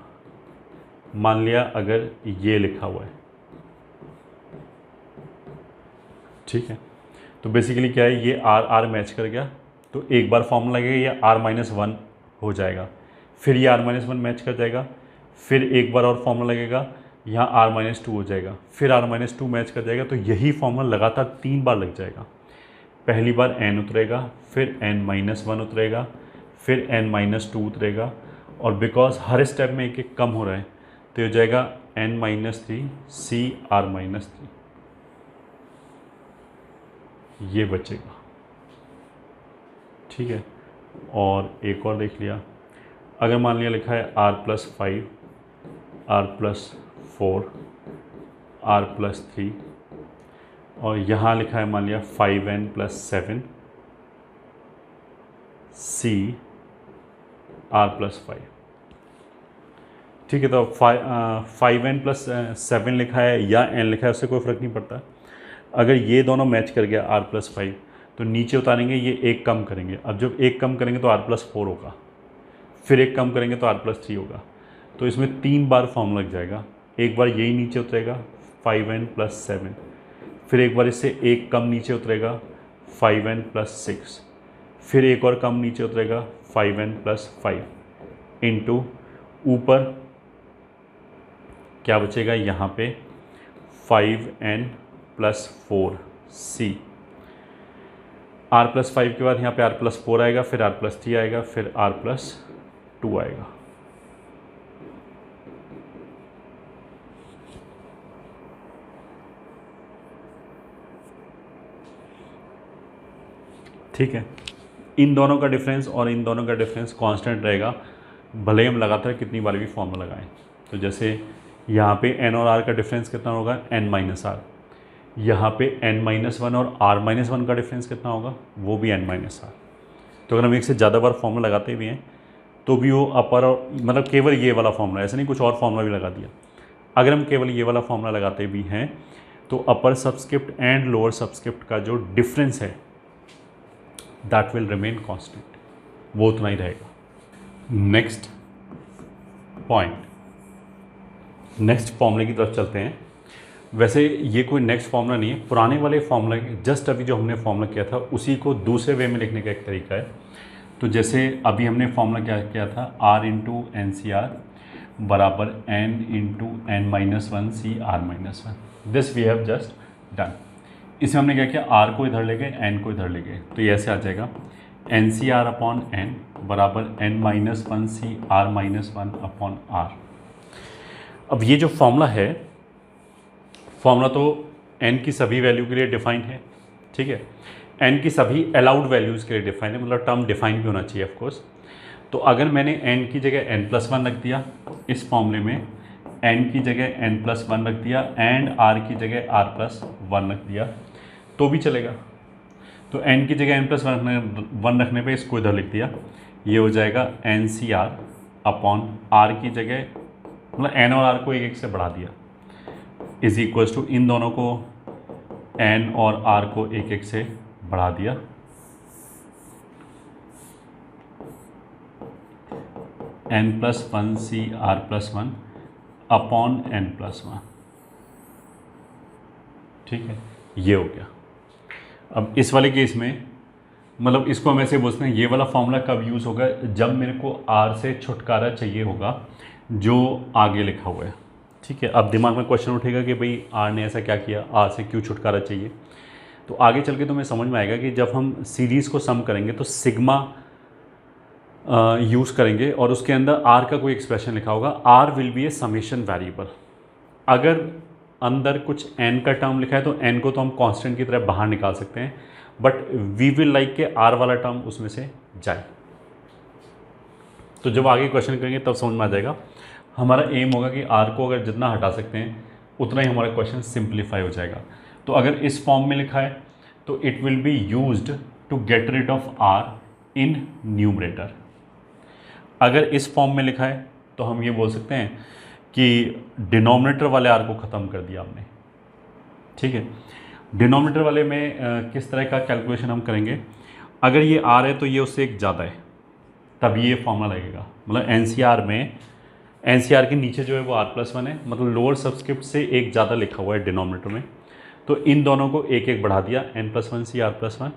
मान लिया अगर ये लिखा हुआ है, ठीक है, तो बेसिकली क्या है, ये R मैच कर गया, तो एक बार फॉर्मूला लगेगा, ये R-1 हो जाएगा, फिर ये R-1 मैच कर जाएगा, फिर एक बार और फॉर्मूला लगेगा, यहाँ R-2 हो जाएगा, फिर R-2 मैच कर जाएगा, तो यही फॉर्मूला लगातार 3 बार लग जाएगा। पहली बार N उतरेगा, फिर N-1 उतरेगा, फिर N-2 उतरेगा, और बिकॉज हर स्टेप में एक एक कम हो रहा है तो हो जाएगा N-3 C R-3, ये बचेगा। ठीक है, और एक और देख लिया, अगर मान लिया लिखा है R+5 R+4 R+3, और यहाँ लिखा है मान लिया 5N+7 C R+5। ठीक है, तो 5N+7 लिखा है या N लिखा है उससे कोई फ़र्क नहीं पड़ता। अगर ये दोनों मैच कर गया R+5 तो नीचे उतारेंगे, ये एक कम करेंगे, अब जब एक कम करेंगे तो R+4 होगा, फिर एक कम करेंगे तो R+3 होगा, तो इसमें 3 बार फॉर्म लग जाएगा। एक बार यही नीचे उतरेगा 5N+7, फिर एक बार इससे एक कम नीचे उतरेगा 5N+6, फिर एक और कम नीचे उतरेगा 5N+5 इंटू ऊपर क्या बचेगा यहाँ पे 5N+4 C। R+5 के बाद यहाँ पे R+4 आएगा, फिर R+3 आएगा, फिर R+2 आएगा। ठीक है, इन दोनों का डिफरेंस और इन दोनों का डिफरेंस कांस्टेंट रहेगा, भले ही हम लगातार कितनी बार भी फॉर्मूला लगाएं। तो जैसे यहाँ पे N और R का डिफरेंस कितना होगा N-R, यहाँ पे n-1 और r-1 का डिफरेंस कितना होगा, वो भी n-r। तो अगर हम एक से ज़्यादा बार फॉर्मूला लगाते भी हैं तो भी वो अपर और मतलब केवल ये वाला फॉर्मूला, ऐसा नहीं कुछ और फॉर्मूला भी लगा दिया। अगर हम केवल ये वाला फॉर्मूला लगाते भी हैं तो अपर सबस्क्रिप्ट एंड लोअर सबस्क्रिप्ट का जो डिफरेंस है दैट विल रिमेन कांस्टेंट, वो उतना ही रहेगा। नेक्स्ट पॉइंट, नेक्स्ट फॉर्मूले की तरफ चलते हैं। वैसे ये कोई नेक्स्ट फॉर्मूला नहीं है, पुराने वाले फॉर्मूला जस्ट अभी जो हमने फॉर्मूला किया था उसी को दूसरे वे में लिखने का एक तरीका है। तो जैसे अभी हमने फॉर्मूला क्या किया था, r into N C R बराबर n into n-1 c r-1, this we have just done. इसमें हमने क्या किया, r को इधर ले गए, n को इधर ले गए, तो ये ऐसे आ जाएगा एन सी आर अपॉन एन बराबर n-1 c r-1 upon r। अब ये जो फॉर्मूला है, फॉर्मूला तो n की सभी वैल्यू के लिए डिफाइन है, ठीक है, n की सभी अलाउड वैल्यूज़ के लिए डिफाइन है, मतलब टर्म डिफाइन भी होना चाहिए ऑफ कोर्स। तो अगर मैंने n की जगह n+1 रख दिया, इस फॉर्मूले में n की जगह n+1 रख दिया एंड r की जगह r+1 रख दिया तो भी चलेगा। तो n की जगह n+1 रखने पे इसको इधर लिख दिया, ये हो जाएगा NCR अपॉन r की जगह, मतलब n और r को एक एक से बढ़ा दिया, इज इक्वल्स टू इन दोनों को n और r को एक एक से बढ़ा दिया, n+1 c r+1 upon n+1, ठीक है, ये हो गया। अब इस वाले केस में मतलब इसको हम ऐसे बोलते हैं, ये वाला फॉर्मूला कब यूज़ होगा, जब मेरे को r से छुटकारा चाहिए होगा जो आगे लिखा हुआ है, ठीक है। अब दिमाग में क्वेश्चन उठेगा कि भाई r ने ऐसा क्या किया, r से क्यों छुटकारा चाहिए। तो आगे चल के तुम्हें समझ में आएगा कि जब हम सीरीज़ को सम करेंगे तो सिग्मा यूज़ करेंगे और उसके अंदर r का कोई एक्सप्रेशन लिखा होगा, r will be A summation variable. अगर अंदर कुछ n का टर्म लिखा है तो n को तो हम कांस्टेंट की तरह बाहर निकाल सकते हैं, बट वी विल लाइक के r वाला टर्म उसमें से जाए। तो जब आगे क्वेश्चन करेंगे तब समझ में आ जाएगा। हमारा एम होगा कि r को अगर जितना हटा सकते हैं उतना ही हमारा क्वेश्चन सिंप्लीफाई हो जाएगा। तो अगर इस फॉर्म में लिखा है तो it will be used to get rid of r in numerator. अगर इस फॉर्म में लिखा है तो हम ये बोल सकते हैं कि डिनोमिनेटर वाले r को ख़त्म कर दिया हमने, ठीक है। डिनोमिनेटर वाले में किस तरह का कैलकुलेशन हम करेंगे, अगर ये r है तो ये उससे एक ज़्यादा है तब ये फॉर्मूला लगेगा। मतलब NCR में NCR के नीचे जो है वो r+1 है, मतलब लोअर सबस्क्रिप्ट से एक ज़्यादा लिखा हुआ है डिनोमिनेटर में, तो इन दोनों को एक एक बढ़ा दिया n+1 c r+1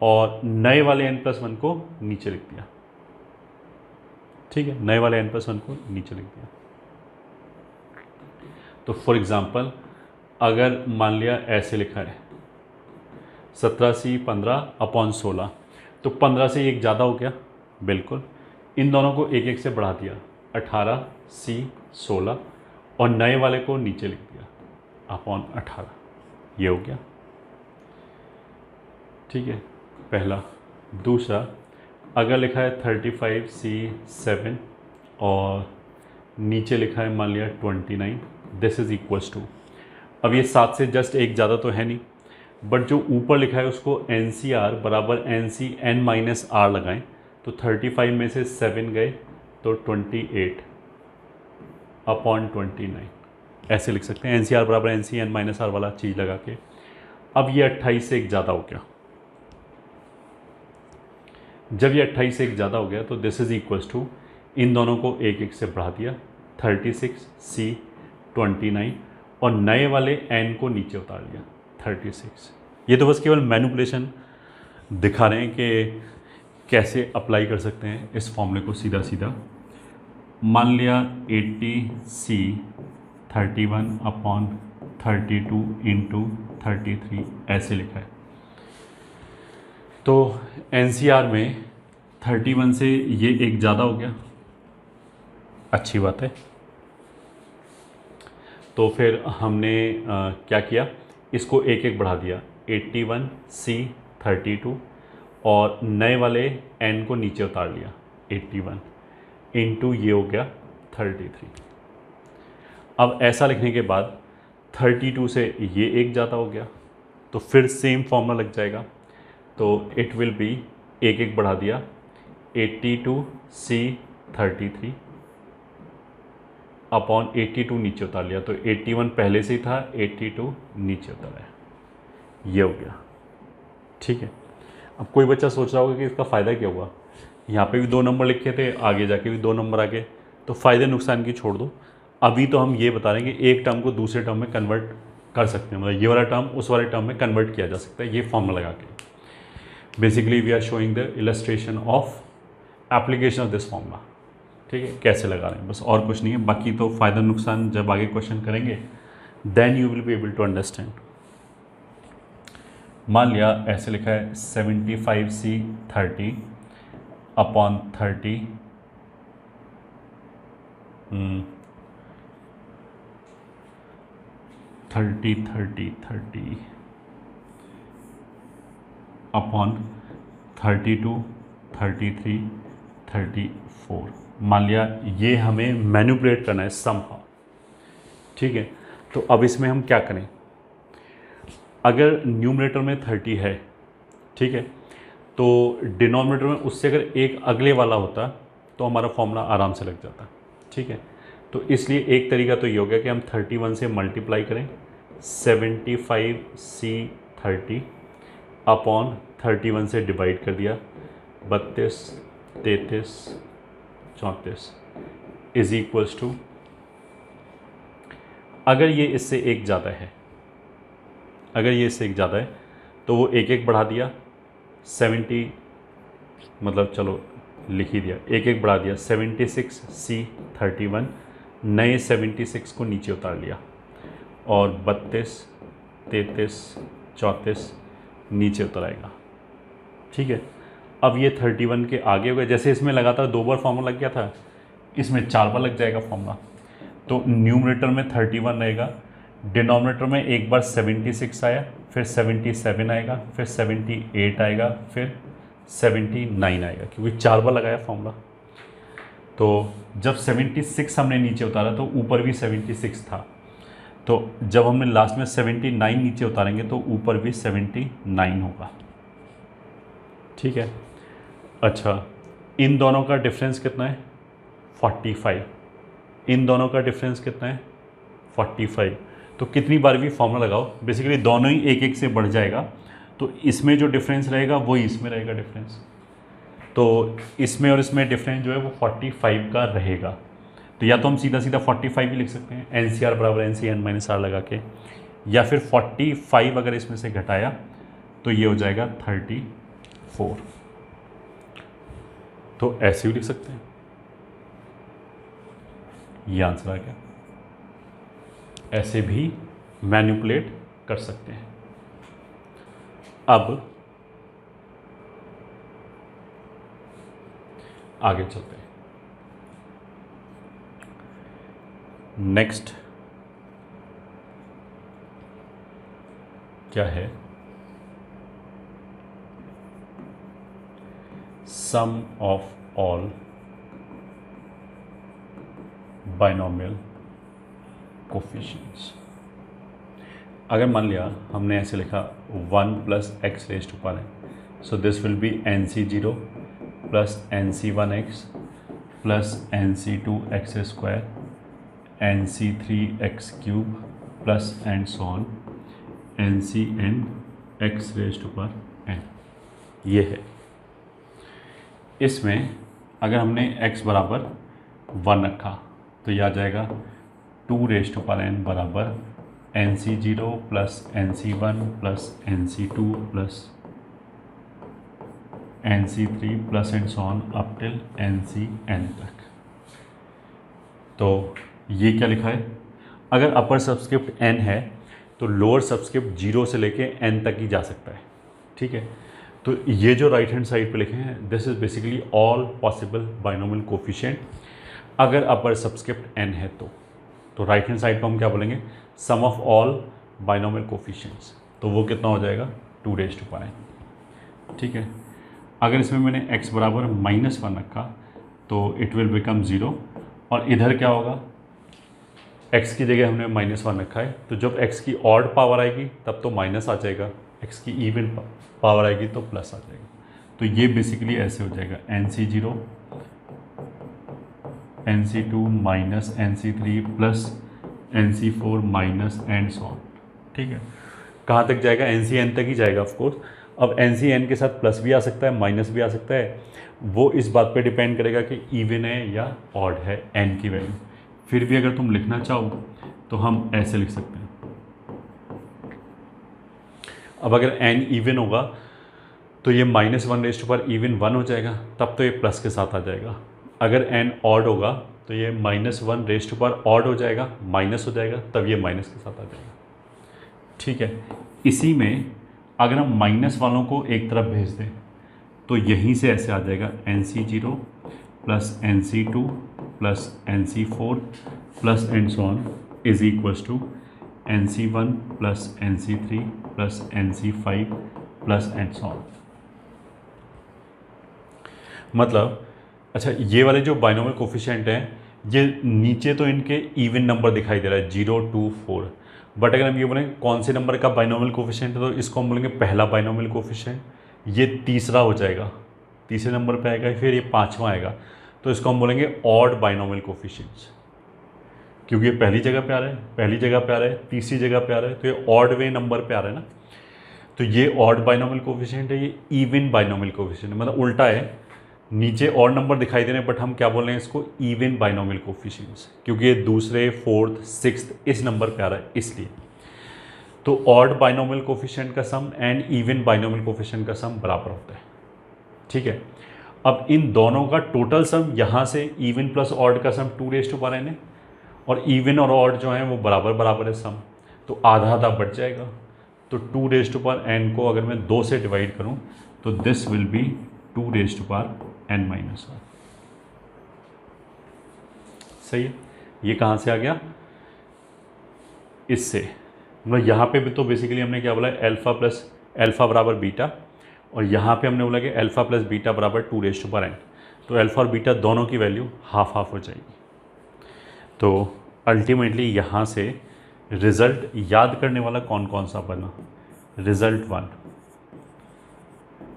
और नए वाले n+1 को नीचे लिख दिया, ठीक है, नए वाले n+1 को नीचे लिख दिया। तो फॉर एग्जांपल अगर मान लिया ऐसे लिखा है 17c 15/16, तो 15 से एक ज़्यादा हो गया, बिल्कुल, इन दोनों को एक एक से बढ़ा दिया 18c 16 और नए वाले को नीचे लिख दिया अपॉन 18, ये हो गया, ठीक है, पहला। दूसरा अगर लिखा है 35c 7 और नीचे लिखा है मान लिया 29, दिस इज़ इक्वल्स टू, अब ये 7 से जस्ट एक ज़्यादा तो है नहीं, बट जो ऊपर लिखा है उसको NCR बराबर NC n-r लगाएं, तो 35 में से 7 गए तो 28 अपॉन 29, ऐसे लिख सकते हैं NCR बराबर NC n-r वाला चीज़ लगा के। अब ये 28 से एक ज़्यादा हो गया, जब ये 28 से एक ज़्यादा हो गया तो दिस इज़ इक्वल्स टू, इन दोनों को एक एक से बढ़ा दिया 36c 29 और नए वाले n को नीचे उतार दिया 36। ये तो बस केवल मैनिपुलेशन दिखा रहे हैं कि कैसे अप्लाई कर सकते हैं इस फॉर्मूले को सीधा सीधा। मान लिया 80c 31 अपॉन 32 इंटू 33 ऐसे लिखा है, तो NCR में 31 से ये एक ज़्यादा हो गया, अच्छी बात है। तो फिर हमने क्या किया, इसको एक एक बढ़ा दिया 81c 32 और नए वाले n को नीचे उतार लिया 81 इंटू ये हो गया 33। अब ऐसा लिखने के बाद 32 से ये एक ज़्यादा हो गया तो फिर सेम फॉर्मूला लग जाएगा। तो इट विल बी एक एक बढ़ा दिया 82C33 अपॉन 82 नीचे उतार लिया तो 81 पहले से ही था, 82 नीचे उतारा है, ये हो गया। ठीक है, अब कोई बच्चा सोच रहा होगा कि इसका फ़ायदा क्या हुआ, यहाँ पे भी 2 नंबर लिखे थे, आगे जाके भी 2 नंबर आ गए, तो फ़ायदे नुकसान की छोड़ दो। अभी तो हम ये बता रहे हैं कि एक टर्म को दूसरे टर्म में कन्वर्ट कर सकते हैं, मतलब ये वाला टर्म उस वाले टर्म में कन्वर्ट किया जा सकता है ये फॉर्मूला लगा के। Basically we are showing the illustration of application of this formula. ठीक है, कैसे लगा रहे हैं, बस और कुछ नहीं है। बाकी तो फ़ायदा नुकसान जब आगे क्वेश्चन करेंगे then you will be able to understand. मान लिया ऐसे लिखा है 75C30 अपॉन 30 30 अपॉन 32 33 34। मान लिया ये हमें मैनिपुलेट करना है समहाउ। ठीक है, तो अब इसमें हम क्या करें, अगर न्यूमरेटर में 30 है, ठीक है, तो डिनोमिनेटर में उससे अगर एक अगले वाला होता तो हमारा फॉर्मूला आराम से लग जाता। ठीक है, तो इसलिए एक तरीका तो ये हो गया कि हम 31 से मल्टीप्लाई करें 75C30 अपॉन 31 से डिवाइड कर दिया 32 33 34 इज इक्वल्स टू, अगर ये इससे एक ज़्यादा है, अगर ये इससे एक ज़्यादा है तो वो एक एक बढ़ा दिया 70, मतलब चलो लिख ही दिया, एक एक बढ़ा दिया 76C31, नए 76 को नीचे उतार लिया और 32 33 34 नीचे उतर आएगा। ठीक है, अब ये 31 के आगे हो गए, जैसे इसमें लगातार 2 बार फॉर्मूला लग गया था, इसमें 4 बार लग जाएगा फॉर्मूला। तो न्यूमरेटर में 31 रहेगा, डिनोमिनेटर में एक बार 76 आया, फिर 77 आएगा, फिर 78 आएगा, फिर 79 आएगा, क्योंकि 4 बार लगाया फॉर्मूला। तो जब 76 हमने नीचे उतारा तो ऊपर भी 76 था, तो जब हमने लास्ट में 79 नीचे उतारेंगे तो ऊपर भी 79 होगा। ठीक है, अच्छा इन दोनों का डिफरेंस कितना है 45, इन दोनों का डिफरेंस कितना है 45। तो कितनी बार भी फॉर्मूला लगाओ बेसिकली दोनों ही एक एक से बढ़ जाएगा, तो इसमें जो डिफरेंस रहेगा वही इसमें रहेगा डिफरेंस, तो इसमें और इसमें डिफरेंस जो है वो 45 का रहेगा। तो या तो हम सीधा सीधा 45 ही लिख सकते हैं NCR बराबर NCN-R लगा के, या फिर 45 अगर इसमें से घटाया तो ये हो जाएगा 34, तो ऐसे भी लिख सकते हैं। ये आंसर आ गया, ऐसे भी मैनिपुलेट कर सकते हैं। अब आगे चलते हैं, नेक्स्ट क्या है, sum of all binomial coefficients. अगर मान लिया हमने ऐसे लिखा 1 + x raise to power n, so this will be NC0 + NC1x + NC2x² NC3x³ + and so on NCn x raise to power n। ये है, इसमें अगर हमने x बराबर 1 रखा तो यह आ जाएगा 2 रेज़ टू पावर n बराबर NC0 + NC1 + NC2 + NC3 + and so on up till NCn तक। तो ये क्या लिखा है, अगर अपर सबस्क्रिप्ट n है तो लोअर सबस्क्रिप्ट 0 से लेके n तक ही जा सकता है। ठीक है, तो ये जो राइट हैंड साइड पे लिखे हैं this is basically all possible binomial coefficient अगर अपर सबस्क्रिप्ट n है तो राइट हैंड साइड पर हम क्या बोलेंगे, सम ऑफ ऑल बाइनोमियल कोफिशिएंट्स, तो वो कितना हो जाएगा 2 रेज़ टू पावर n। ठीक है, अगर इसमें मैंने x बराबर -1 रखा तो इट विल बिकम 0, और इधर क्या होगा x की जगह हमने -1 रखा है, तो जब x की ऑड पावर आएगी तब तो माइनस आ जाएगा, x की इवन पावर आएगी तो प्लस आ जाएगा। तो ये बेसिकली ऐसे हो जाएगा NC0 NC2 minus NC3 plus NC4 minus and so on. ठीक है, कहाँ तक जाएगा? NCn तक ही जाएगा ऑफ कोर्स। अब NCn के साथ प्लस भी आ सकता है, माइनस भी आ सकता है, वो इस बात पे डिपेंड करेगा कि इवन है या ऑड है n की वैल्यू। फिर भी अगर तुम लिखना चाहो तो हम ऐसे लिख सकते हैं। अब अगर n इवन होगा तो ये -1 इवन 1 हो जाएगा, तब तो ये प्लस के साथ आ जाएगा। अगर n ऑड होगा तो ये -1 ऑड हो जाएगा, माइनस हो जाएगा, तब ये माइनस के साथ आ जाएगा। ठीक है, इसी में अगर हम माइनस वालों को एक तरफ भेज दें तो यहीं से ऐसे आ जाएगा NC0 plus NC2 plus NC4 plus and so on is equals to NC1 plus NC3 plus NC5 plus and so on. मतलब अच्छा, ये वाले जो बाइनोमियल कोफिशिएंट हैं, ये नीचे तो इनके इवन नंबर दिखाई दे रहा है 0 2 4, बट अगर हम ये बोलें कौन से नंबर का बाइनोमियल कोफिशिएंट है, तो इसको हम बोलेंगे पहला बाइनोमियल कोफिशिएंट, ये तीसरा हो जाएगा, तीसरे नंबर पे आएगा, फिर ये पांचवा आएगा, तो इसको हम बोलेंगे ऑड बाइनोमियल कोफिशिएंट्स, क्योंकि ये पहली जगह पे आ रहा है, पहली जगह पे आ रहा है, तीसरी जगह पे आ रहा है, तो ये ऑड वे नंबर पे आ रहा है ना, तो ये ऑड बाइनोमियल कोफिशिएंट है, ये इवन बाइनोमियल कोफिशिएंट है, मतलब उल्टा है, नीचे ऑड नंबर दिखाई दे रहे हैं बट हम क्या बोल रहे हैं इसको इवन बाइनोमियल कोफिशिएंट्स, क्योंकि ये दूसरे फोर्थ सिक्स्थ इस नंबर पे आ रहा है इसलिए। तो ऑड बाइनोमियल कोफिशिएंट का सम एंड इवन बाइनोमियल कोफिशिएंट का सम बराबर होता है। ठीक है, अब इन दोनों का टोटल सम यहाँ से इवन प्लस ऑड का सम 2n है, और इवन और ऑड जो है वो बराबर बराबर है सम, तो आधा आधा बढ़ जाएगा, तो 2n को अगर मैं 2 से डिवाइड करूँ तो दिस विल बी 2n-1। सही है, ये कहाँ से आ गया? इससे, मतलब यहाँ पे भी तो बेसिकली हमने क्या बोला, अल्फ़ा बराबर बीटा, और यहाँ पे हमने बोला कि अल्फ़ा प्लस बीटा बराबर 2n, तो अल्फ़ा और बीटा दोनों की वैल्यू हाफ हाफ हो जाएगी। तो अल्टीमेटली यहाँ से रिज़ल्ट याद करने वाला कौन कौन सा बना? Result 1,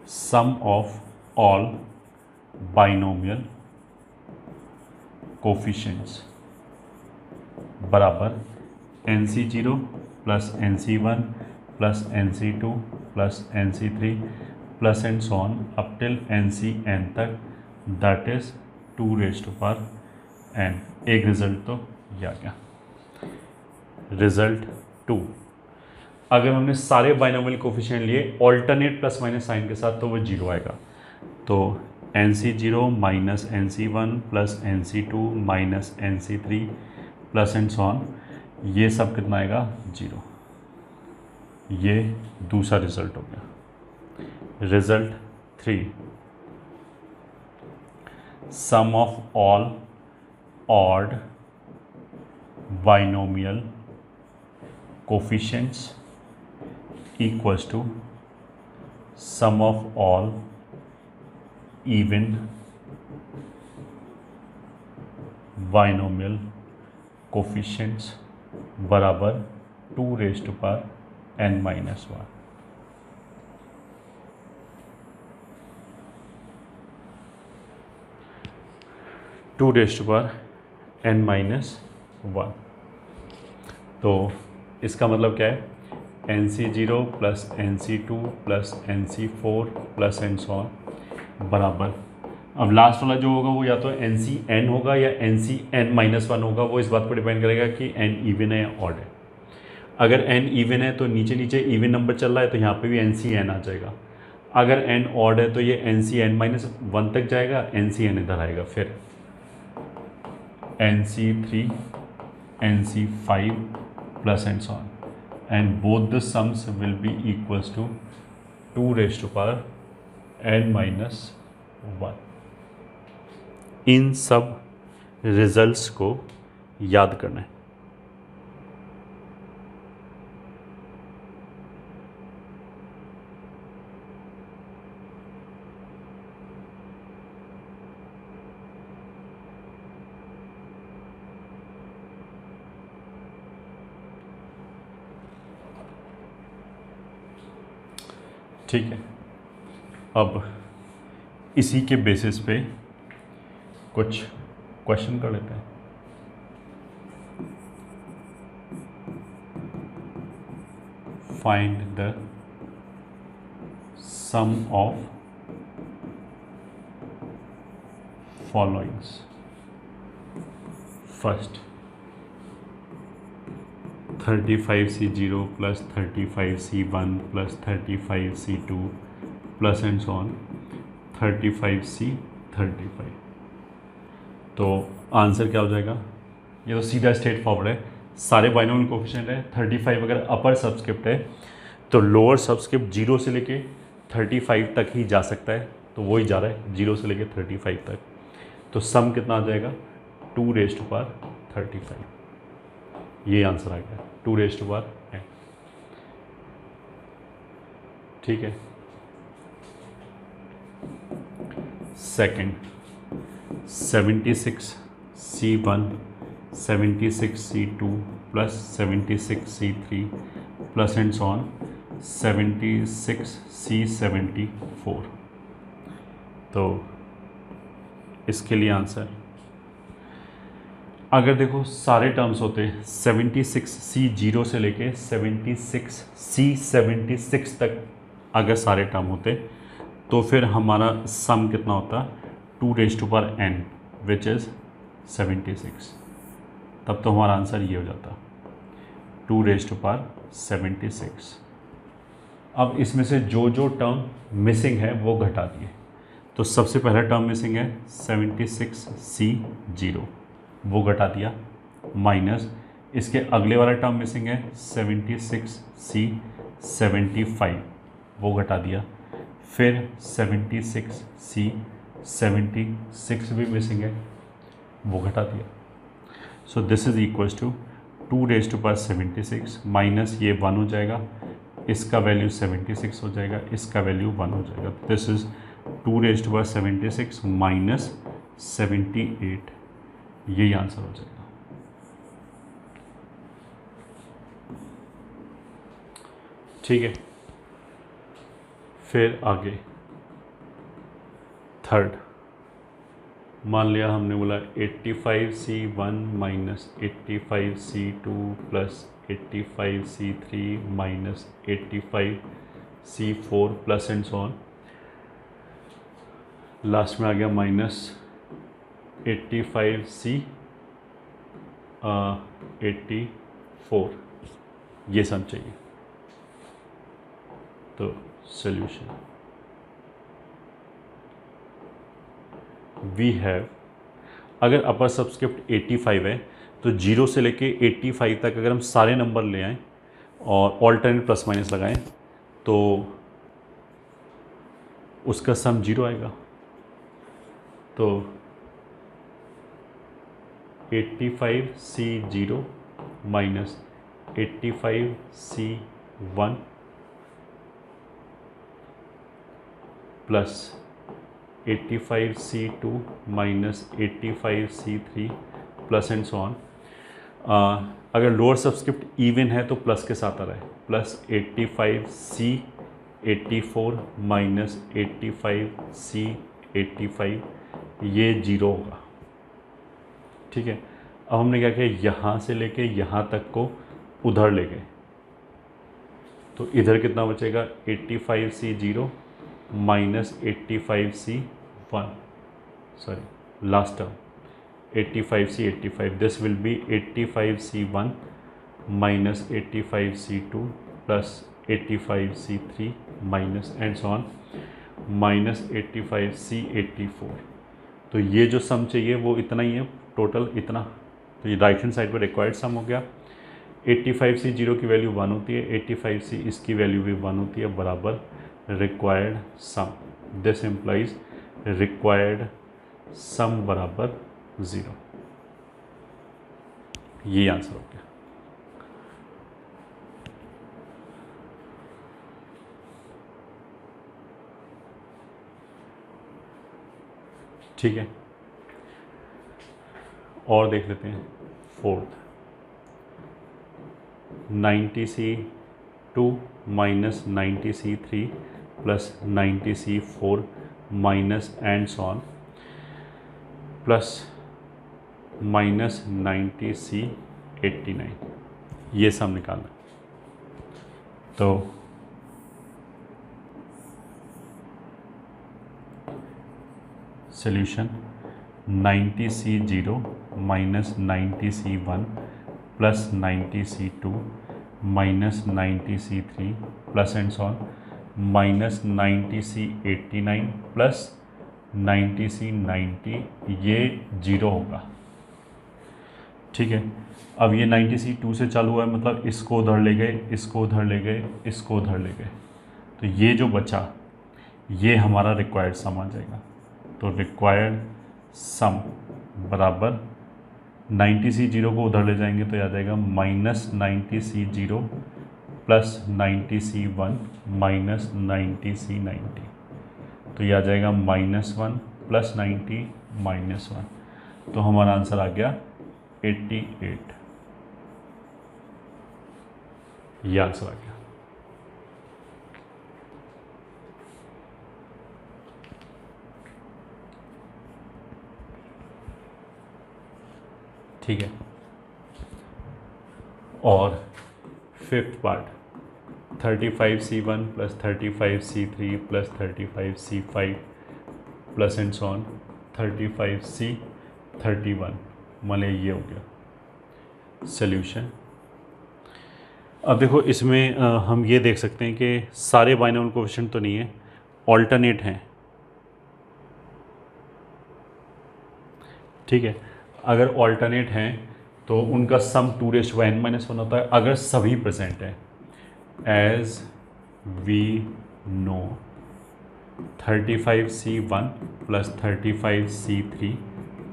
sum of all binomial coefficients बराबर NC0 plus NC1 plus NC2 plus NC3 plus and so on up till NCn तक, दैट इज 2n। एक रिजल्ट तो ये आ गया। रिजल्ट 2, अगर हमने सारे बाइनोमियल कोफिशिएंट लिए ऑल्टरनेट प्लस माइनस साइन के साथ तो वो 0 आएगा, तो NC0 minus NC1 plus NC2 minus NC3 plus and so on, ये सब कितना आएगा? 0। ये दूसरा रिजल्ट हो गया। Result 3, sum of all odd binomial coefficients equals to sum of all even binomial coefficients बराबर 2n-1। टू रेस्ट पर n-1, तो इसका मतलब क्या है? NC0 plus NC2 plus NC4 plus and so on बराबर, अब लास्ट वाला जो होगा वो या तो NCn होगा या NCn-1 होगा, वो इस बात पर डिपेंड करेगा कि n इवन है या ऑड है। अगर n इवन है तो नीचे नीचे इवन नंबर चल रहा है तो यहाँ पे भी NCn आ जाएगा, अगर n ऑड है तो ये NCn-1 तक जाएगा, NCn इधर आएगा, फिर NC3 NC5 plus and so on, and both the sums will be equals to 2n-1। इन सब रिजल्ट्स को याद करना है। ठीक है, अब इसी के बेसिस पे कुछ क्वेश्चन कर लेते हैं। Find the sum of followings. First 35C0 plus 35C1 plus 35C2 plus and so on 35C35। तो आंसर क्या हो जाएगा? ये तो सीधा स्ट्रेट फॉरवर्ड है, सारे बाइनोमियल कोफिशिएंट है। 35 अगर अपर सबस्क्रिप्ट है तो लोअर सबस्क्रिप्ट 0 से लेके 35 तक ही जा सकता है, तो वो ही जा रहा है 0 से लेके 35 तक। तो सम कितना आ जाएगा? 2⁻35। ये आंसर आ गया 2⁻n। ठीक है। Second 76C1 76C2 plus 76C3 plus and so on 76C74। तो इसके लिए आंसर, अगर देखो सारे टर्म्स होते 76C0 से लेके 76C76 तक अगर सारे टर्म होते तो फिर हमारा सम कितना होता? 2⁻n which is 76। तब तो हमारा आंसर ये हो जाता 2⁻76। अब इसमें से जो जो टर्म मिसिंग है वो घटा दिए। तो सबसे पहला टर्म मिसिंग है 76C0, वो घटा दिया, माइनस इसके अगले वाला टर्म मिसिंग है 76C75, वो घटा दिया, फिर 76C76 भी मिसिंग है, वो घटा दिया। So this is equals to 2⁻76 minus ये 1 हो जाएगा, इसका वैल्यू 76 हो जाएगा, इसका वैल्यू 1 हो जाएगा। दिस इज 2⁻76 माइनस 78, यही आंसर हो जाएगा। ठीक है, फिर आगे थर्ड, मान लिया हमने बोला 85C1 minus 85C2 plus 85C3 minus 85C4 plus and so on, last में आ गया माइनस 85C84, ये सम चाहिए। तो सॉल्यूशन वी हैव, अगर अपर सबस्क्रिप्ट 85 है तो 0 से लेके 85 तक अगर हम सारे नंबर ले आएँ और ऑल्टरनेट प्लस माइनस लगाएं तो उसका सम 0 आएगा। तो 85C0 minus 85C1 plus 85C2 minus 85C3 plus and so on. अगर लोअर सबस्क्रिप्ट इवन है तो प्लस के साथ आ रहा है, प्लस 85C84 माइनस 85C85, ये 0 होगा। ठीक है, अब हमने क्या किया, यहाँ से लेके यहाँ तक को उधर ले गए, तो इधर कितना बचेगा 85C0 minus 85C1, sorry last term 85C85, this will B 85C1 minus 85C2 plus 85C3 minus and so on minus 85C84। तो ये जो सम चाहिए वो इतना ही है, टोटल इतना। तो ये राइट हैंड साइड पर रिक्वायर्ड सम हो गया। 85C0 की वैल्यू 1 होती है, 85C इसकी वैल्यू भी 1 होती है, बराबर required sum. This implies required sum बराबर 0। ये आंसर हो गया। ठीक है, और देख लेते हैं fourth, 90C2 minus 90C3 plus 90C4 minus and so on plus minus 90C89, ये सब निकालना। तो solution 90C0 minus 90C1 plus 90C2 minus 90C3 plus and so on minus 90C89 plus 90C90, ये 0 होगा। ठीक है, अब ये 90C2 से चालू हुआ है, मतलब इसको उधर ले गए, इसको उधर ले गए, इसको उधर ले गए, तो ये जो बचा ये हमारा रिक्वायर्ड सम आ जाएगा। तो रिक्वायर्ड सम बराबर 90C0 को उधर ले जाएंगे तो आ जाएगा minus 90C0 plus 90C1 minus 90C90, तो ये आ जाएगा -1 प्लस 90 -1, तो हमारा आंसर आ गया 88, ये आंसर आ गया। ठीक है, और fifth part 35C1 plus 35C3 plus 35C5 plus and so on 35C31, मान लिया ये हो गया सॉल्यूशन। अब देखो इसमें हम ये देख सकते हैं कि सारे बाइनोमियल कोएफिशिएंट तो नहीं है, ऑल्टरनेट हैं। ठीक है, अगर ऑल्टरनेट हैं तो उनका सम 2n-1 होता है अगर सभी प्रेजेंट हैं। As we know 35C1 plus 35C3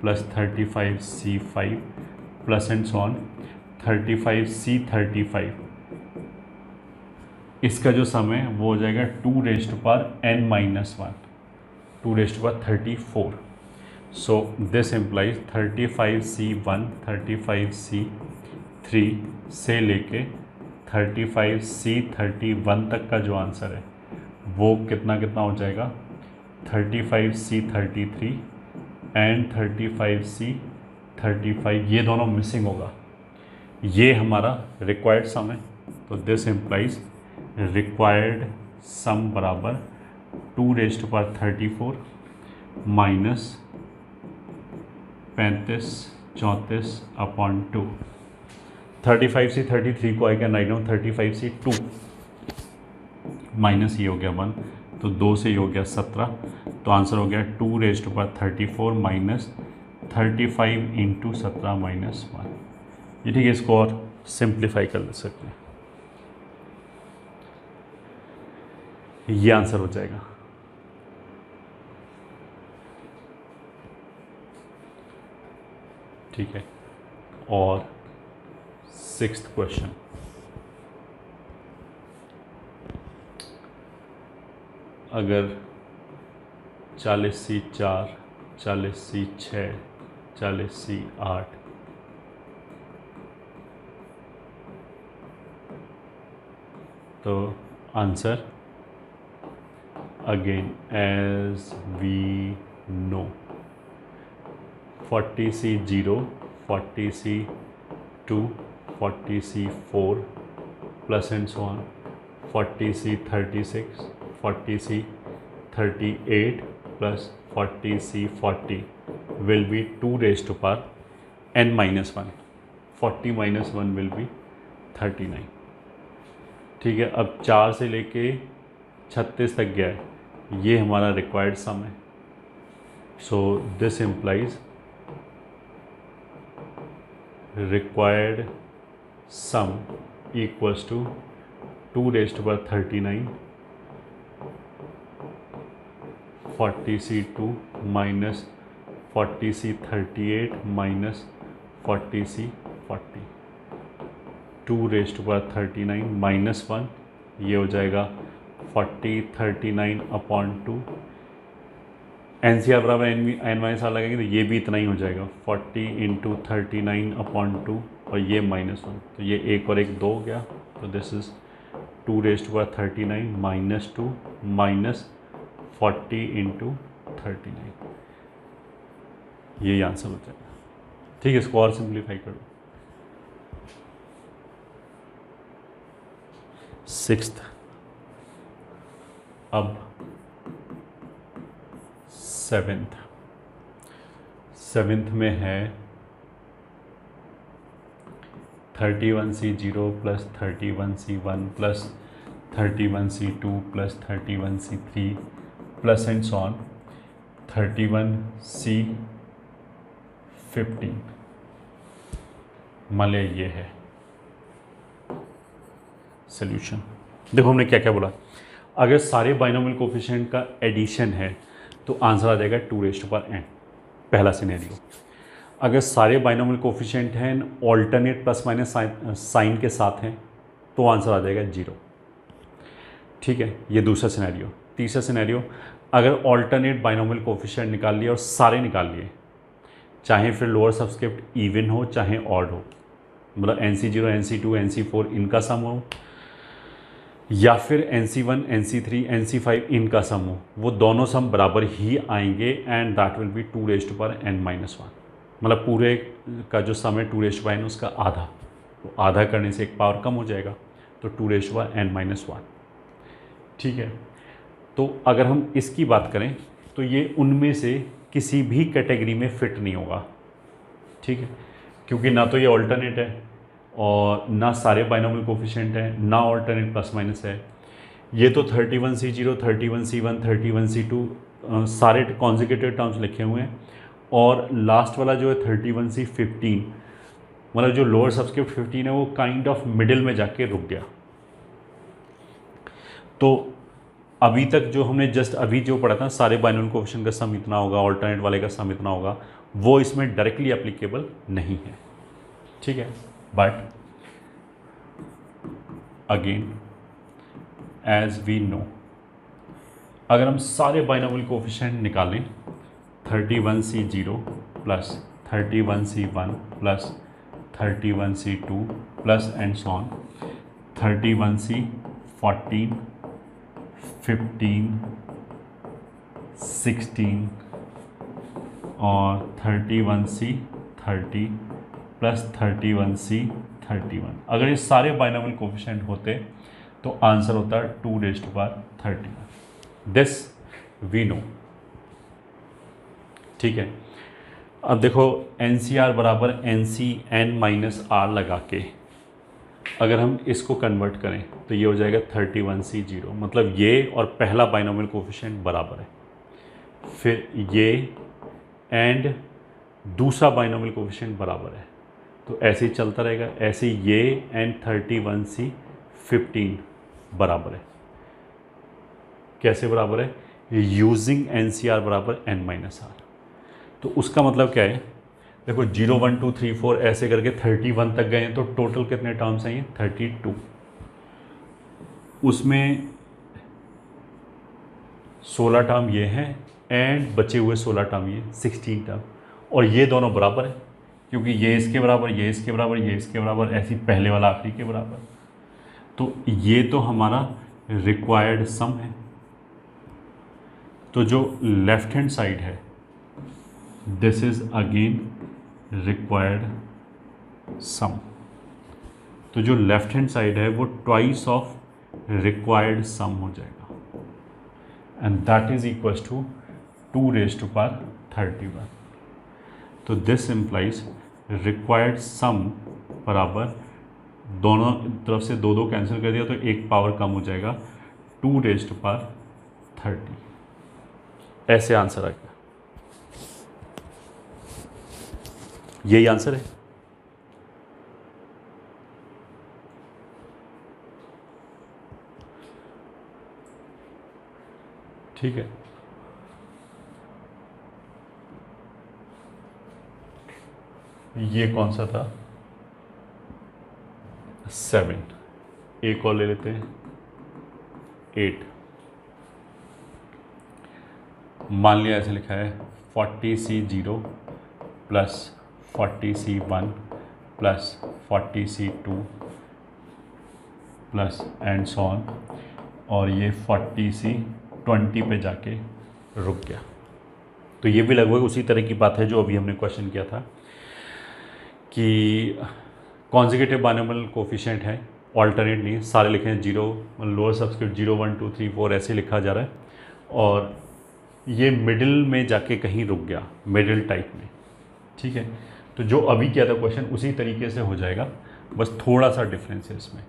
plus 35C5 plus and so on 35C35, इसका जो सम है वो हो जाएगा 2n-1, 234। So this implies 35C1 35C3 से लेके 35C31 तक का जो आंसर है वो कितना हो जाएगा 35C33 एंड 35C35, ये दोनों मिसिंग होगा, ये हमारा रिक्वायर्ड सम है। तो दिस इम्प्लाइज रिक्वायर्ड सम बराबर 234 माइनस 35/34/2। 35C33 को I can write down 35C2 minus ये हो गया 1, तो 2 से ये हो गया 17, तो आंसर हो गया 234 माइनस 35 इंटू 17 माइनस 1। ये ठीक है, इसको और सिंप्लीफाई कर सकते हैं, ये आंसर हो जाएगा। ठीक है, और 6th क्वेश्चन, अगर 40C4 40C6 40C8 तो answer again as we know 40C0 40C2 40C4 plus and so on 40C36 40C38 plus 40C40 will be 2n-1, 40 - 1 will be 39। ठीक है, अब 4 से लेके 36 तक गया है, ये हमारा रिक्वायर्ड सम है। So this implies required sum equals to 2^39 40C2 minus 40C38 minus 40C40, 2^39 minus 1, ये हो जाएगा 4039/2। NCR बराबर n-r लगेंगे तो ये भी इतना ही हो जाएगा 40 × 39/2 और ये -1, तो ये 1 और 1 2 हो गया, तो this is 2 raise to power 39 minus 2 minus 40 into 39, यही आंसर हो जाएगा। ठीक है, इसको और सिंप्लीफाई करो। सिक्स्थ, अब सेवेंथ में है 31C0 plus 31C1 plus 31C2 plus 31C3 plus and so on 31C15। मान लिया ये है सॉल्यूशन। देखो हमने क्या क्या बोला, अगर सारे बाइनोमियल कोफिशिएंट का एडिशन है तो आंसर आ जाएगा 2 रेज़ टू पावर n, पहला सिनेरियो। अगर सारे बाइनोमियल कोफिशिएंट हैं ऑल्टरनेट प्लस माइनस साइन के साथ हैं तो आंसर आ जाएगा 0। ठीक है, ये दूसरा सिनेरियो। तीसरा सिनेरियो, अगर ऑल्टरनेट बाइनोमियल कोफिशिएंट निकाल लिए और सारे निकाल लिए, चाहे फिर लोअर सबस्क्रिप्ट इवन हो चाहे ऑड हो, मतलब NC0 NC2 NC4 इनका सम हो या फिर NC1 NC3 NC5 इनका सम हो, वो दोनों सम बराबर ही आएंगे and that will be 2 raise to power n-1। मतलब पूरे का जो सम है 2 रेज़ टू पावर n उसका आधा, तो आधा करने से एक पावर कम हो जाएगा, तो 2 रेज़ टू पावर n-1। ठीक है, तो अगर हम इसकी बात करें तो ये उनमें से किसी भी कैटेगरी में फिट नहीं होगा। ठीक है, क्योंकि ना तो ये ऑल्टरनेट है और ना सारे बाइनोमियल कोफिशिएंट हैं, ना ऑल्टरनेट प्लस माइनस है। ये तो 31C0 31C1 31C2 सारे कॉन्जिक्यूटिव टर्म्स लिखे हुए हैं, और लास्ट वाला जो है 31C15, मतलब जो लोअर सबस्क्रिप्ट 15 है वो काइंड ऑफ मिडिल में जाके रुक गया। तो अभी तक जो हमने जस्ट अभी जो पढ़ा था, सारे बाइनोमियल कोफिशिएंट का सम इतना होगा, ऑल्टरनेट वाले का सम इतना होगा, वो इसमें डायरेक्टली एप्लीकेबल नहीं है। ठीक है, but again as we know, अगर हम सारे बाइनोमियल कोफिशिएंट निकालें 31C0 plus 31C1 plus 31C2 plus and so on 31C14 15 16 और 31C30 प्लस 31C31, अगर ये सारे बाइनोमियल कोफिशिएंट होते तो आंसर होता है 2 raise to power 31। This we know. ठीक है, अब देखो NCR बराबर NCn-R लगा के अगर हम इसको कन्वर्ट करें तो ये हो जाएगा 31C0, मतलब ये और पहला बाइनोमियल कोफिशिएंट बराबर है, फिर ये एंड दूसरा बाइनोमियल कोफिशिएंट बराबर है, तो ऐसे ही चलता रहेगा। ऐसे ये एंड 31C15 बराबर है। कैसे बराबर है? यूजिंग NCR बराबर n-R। तो उसका मतलब क्या है, देखो 0 1 2 3 4 ऐसे करके 31 तक गए हैं, तो टोटल कितने टर्म्स हैं ये 32। उसमें 16 टर्म ये हैं एंड बचे हुए 16 टर्म ये 16 टर्म, और ये दोनों बराबर है क्योंकि ये इसके बराबर, ये इसके बराबर, ये इसके बराबर, ऐसी पहले वाला आखिरी के बराबर। तो ये तो हमारा रिक्वायर्ड सम है। तो जो लेफ्ट हैंड साइड है दिस इज अगेन रिक्वायर्ड सम। तो जो लेफ्ट हैंड साइड है वो ट्वाइस ऑफ रिक्वायर्ड सम हो जाएगा and that is equals to 2 raise to power 31। तो दिस इम्प्लाइज रिक्वायर्ड सम बराबर, दोनों तरफ से 2 2 कैंसिल कर दिया तो एक पावर कम हो जाएगा, 2 रेज़ टू पावर 30। ऐसे आंसर आ गया। यही आंसर है। ठीक है, ये कौन सा था? 7। एक और ले लेते हैं 8। मान लिया ऐसे लिखा है 40C0 plus 40C1 plus 40C2 plus and so on, और ये 40C 20 पे जाके रुक गया। तो ये भी लगभग उसी तरह की बात है जो अभी हमने क्वेश्चन किया था कि कॉन्जिक्यूटिव बाइनोमियल कोफिशिएंट है, ऑल्टरनेट नहीं, सारे लिखे हैं 0, लोअर सबस्क्रिप्ट 0 1 2 3 4 ऐसे लिखा जा रहा है, और ये मिडिल में जाके कहीं रुक गया, मिडिल टाइप में। ठीक है, तो जो अभी किया था क्वेश्चन उसी तरीके से हो जाएगा, बस थोड़ा सा डिफरेंस है इसमें।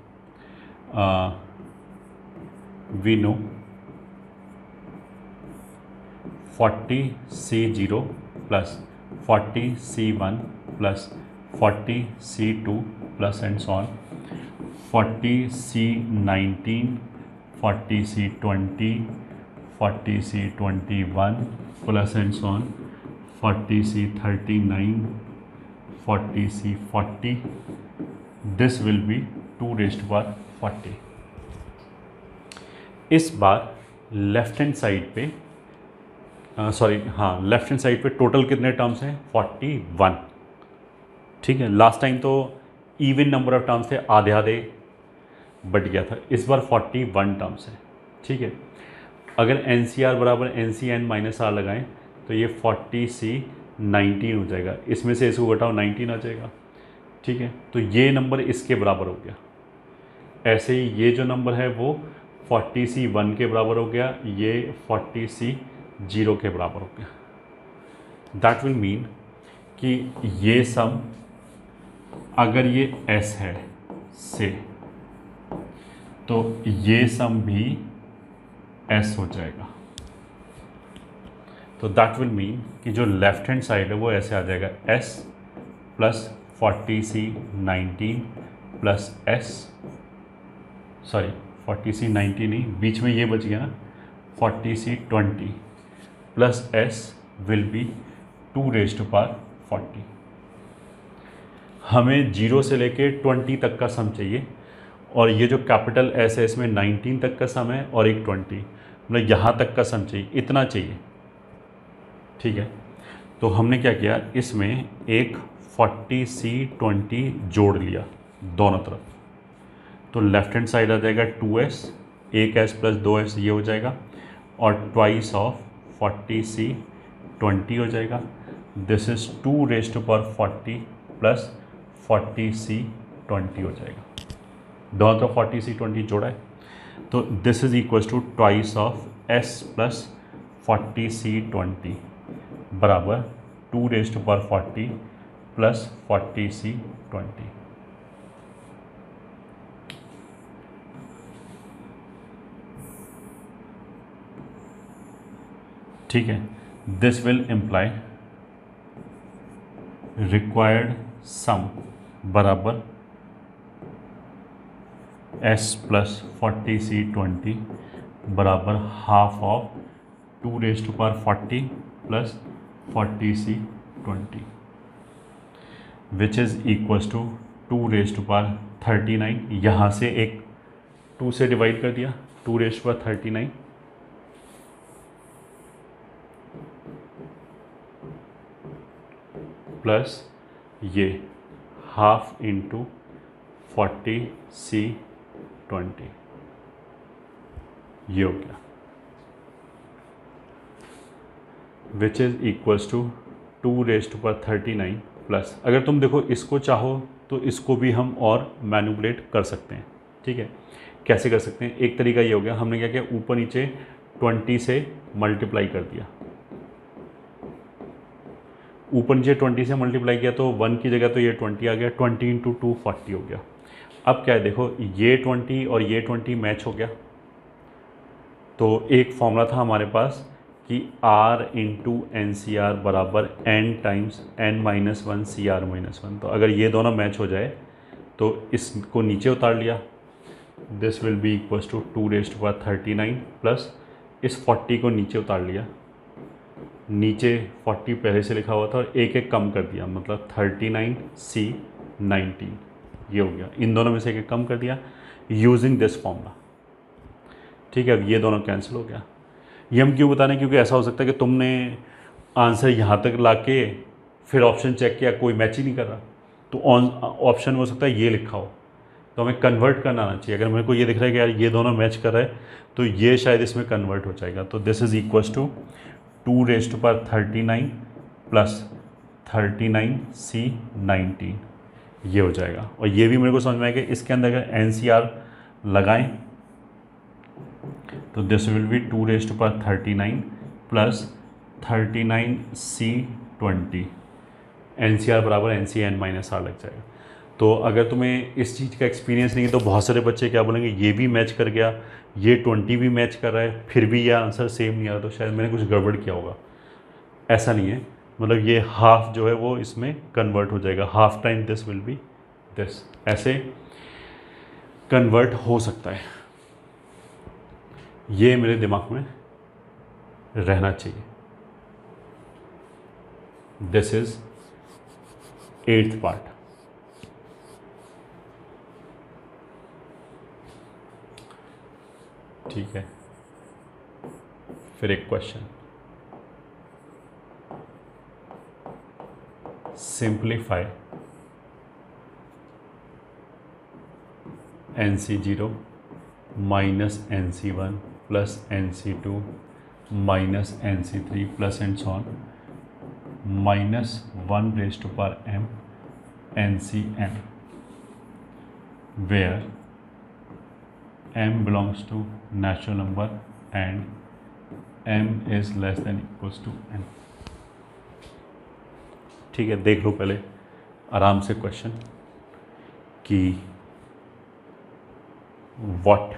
We know 40C0 plus 40C1 plus 40C2 plus and so on, 40C19 40C20 40C21 plus and so on, 40C39 40C40, this will be 2⁻40। इस बार लेफ्ट हैंड साइड पे लेफ्ट हैंड साइड पे टोटल कितने terms हैं? 41। ठीक है, last time तो even number of terms थे, आधे आधे बट गया था, इस बार 41 टर्म्स है। ठीक है, अगर NCR बराबर NCN माइनस R लगाएं तो ये 40C19 हो जाएगा, इसमें से इसको घटाओ 19 आ जाएगा। ठीक है, तो ये नंबर इसके बराबर हो गया। ऐसे ही ये जो नंबर है वो 40C1 के बराबर हो गया, ये 40C0 के बराबर हो गया। दैट विल मीन कि ये सम अगर ये S है से, तो ये सम भी S हो जाएगा। तो दैट विल मीन कि जो लेफ्ट हैंड साइड है वो ऐसे आ जाएगा, S plus 40C19 plus S, sorry 40C19 नहीं, बीच में ये बच गया ना, 40C20 plus S will be 2⁻40। हमें 0 से लेके 20 तक का सम चाहिए, और ये जो कैपिटल S है इसमें 19 तक का सम है और एक 20, मतलब यहाँ तक का सम चाहिए, इतना चाहिए। ठीक है, तो हमने क्या किया, इसमें एक 40C20 जोड़ लिया दोनों तरफ, तो लेफ्ट हैंड साइड आ जाएगा 2S, एक S प्लस 2S ये हो जाएगा, और ट्वाइस ऑफ 40C20 हो जाएगा। दिस इज़ 2⁻40 प्लस 40C20 हो जाएगा, दोनों तरफ 40C20 जोड़ा है, तो this is equal to twice of S plus 40C20 बराबर 2⁻40 प्लस 40C20। ठीक है, this will imply required sum बराबर S प्लस 40C20 बराबर half of 2⁻40 plus 40C20, which is equals to 2⁻39। यहाँ से एक 2 से डिवाइड कर दिया, 2⁻39 प्लस ये हाफ इंटू 40C20, ये हो गया, which is equals to 2⁻39 plus, अगर तुम देखो इसको चाहो तो इसको भी हम और मैनिपुलेट कर सकते हैं। ठीक है, कैसे कर सकते हैं? एक तरीका ये हो गया, हमने क्या किया, ऊपर नीचे 20 से मल्टीप्लाई कर दिया, ऊपर नीचे 20 से मल्टीप्लाई किया तो 1 की जगह तो ये 20 आ गया, 20 इंटू 2 40 हो गया। अब क्या है, देखो ये 20 और ये 20 मैच हो गया, तो एक फॉर्मूला था हमारे पास कि R इंटू NCR बराबर n टाइम्स n-1 CR-1। तो अगर ये दोनों मैच हो जाए तो इसको नीचे उतार लिया, this will be equals to 2⁻39 plus इस 40 को नीचे उतार लिया, नीचे 40 पहले से लिखा हुआ था और एक एक कम कर दिया, मतलब 39C19 ये हो गया, इन दोनों में से एक एक कम कर दिया यूजिंग दिस फॉर्मूला। ठीक है, अब ये दोनों कैंसिल हो गया। ये हम क्यों बता रहे हैं, क्योंकि ऐसा हो सकता है कि तुमने आंसर यहाँ तक लाके फिर ऑप्शन चेक किया, कोई मैच ही नहीं कर रहा, तो ऑप्शन हो सकता है ये लिखा हो तो हमें कन्वर्ट करना आना चाहिए। अगर मेरे को ये दिख रहा है कि यार ये दोनों मैच कर रहा है तो ये शायद इसमें कन्वर्ट हो जाएगा। तो this is equals to 2⁻39 plus 39C19 ये हो जाएगा। और ये भी मेरे को समझ में आएगा, इसके अंदर अगर NCR लगाएं तो this will B 2⁻39 plus 39C20 NCR बराबर NCN-R लग जाएगा। तो अगर तुम्हें इस चीज़ का एक्सपीरियंस नहीं है तो बहुत सारे बच्चे क्या बोलेंगे, ये भी मैच कर गया, ये 20 भी मैच कर रहा है, फिर भी ये आंसर सेम नहीं आ रहा, तो शायद मैंने कुछ गड़बड़ किया होगा। ऐसा नहीं है, मतलब ये हाफ जो है वो इसमें कन्वर्ट हो जाएगा, half time this will B this, ऐसे कन्वर्ट हो सकता है। ये मेरे दिमाग में रहना चाहिए। This is 8th part. ठीक है, फिर एक question, simplify NC0 minus NC1 plus NC2 minus NC3 plus and so on minus 1⁻m NCn where m belongs to natural number and m is less than equals to n। ठीक है, देख लो पहले आराम से क्वेश्चन कि what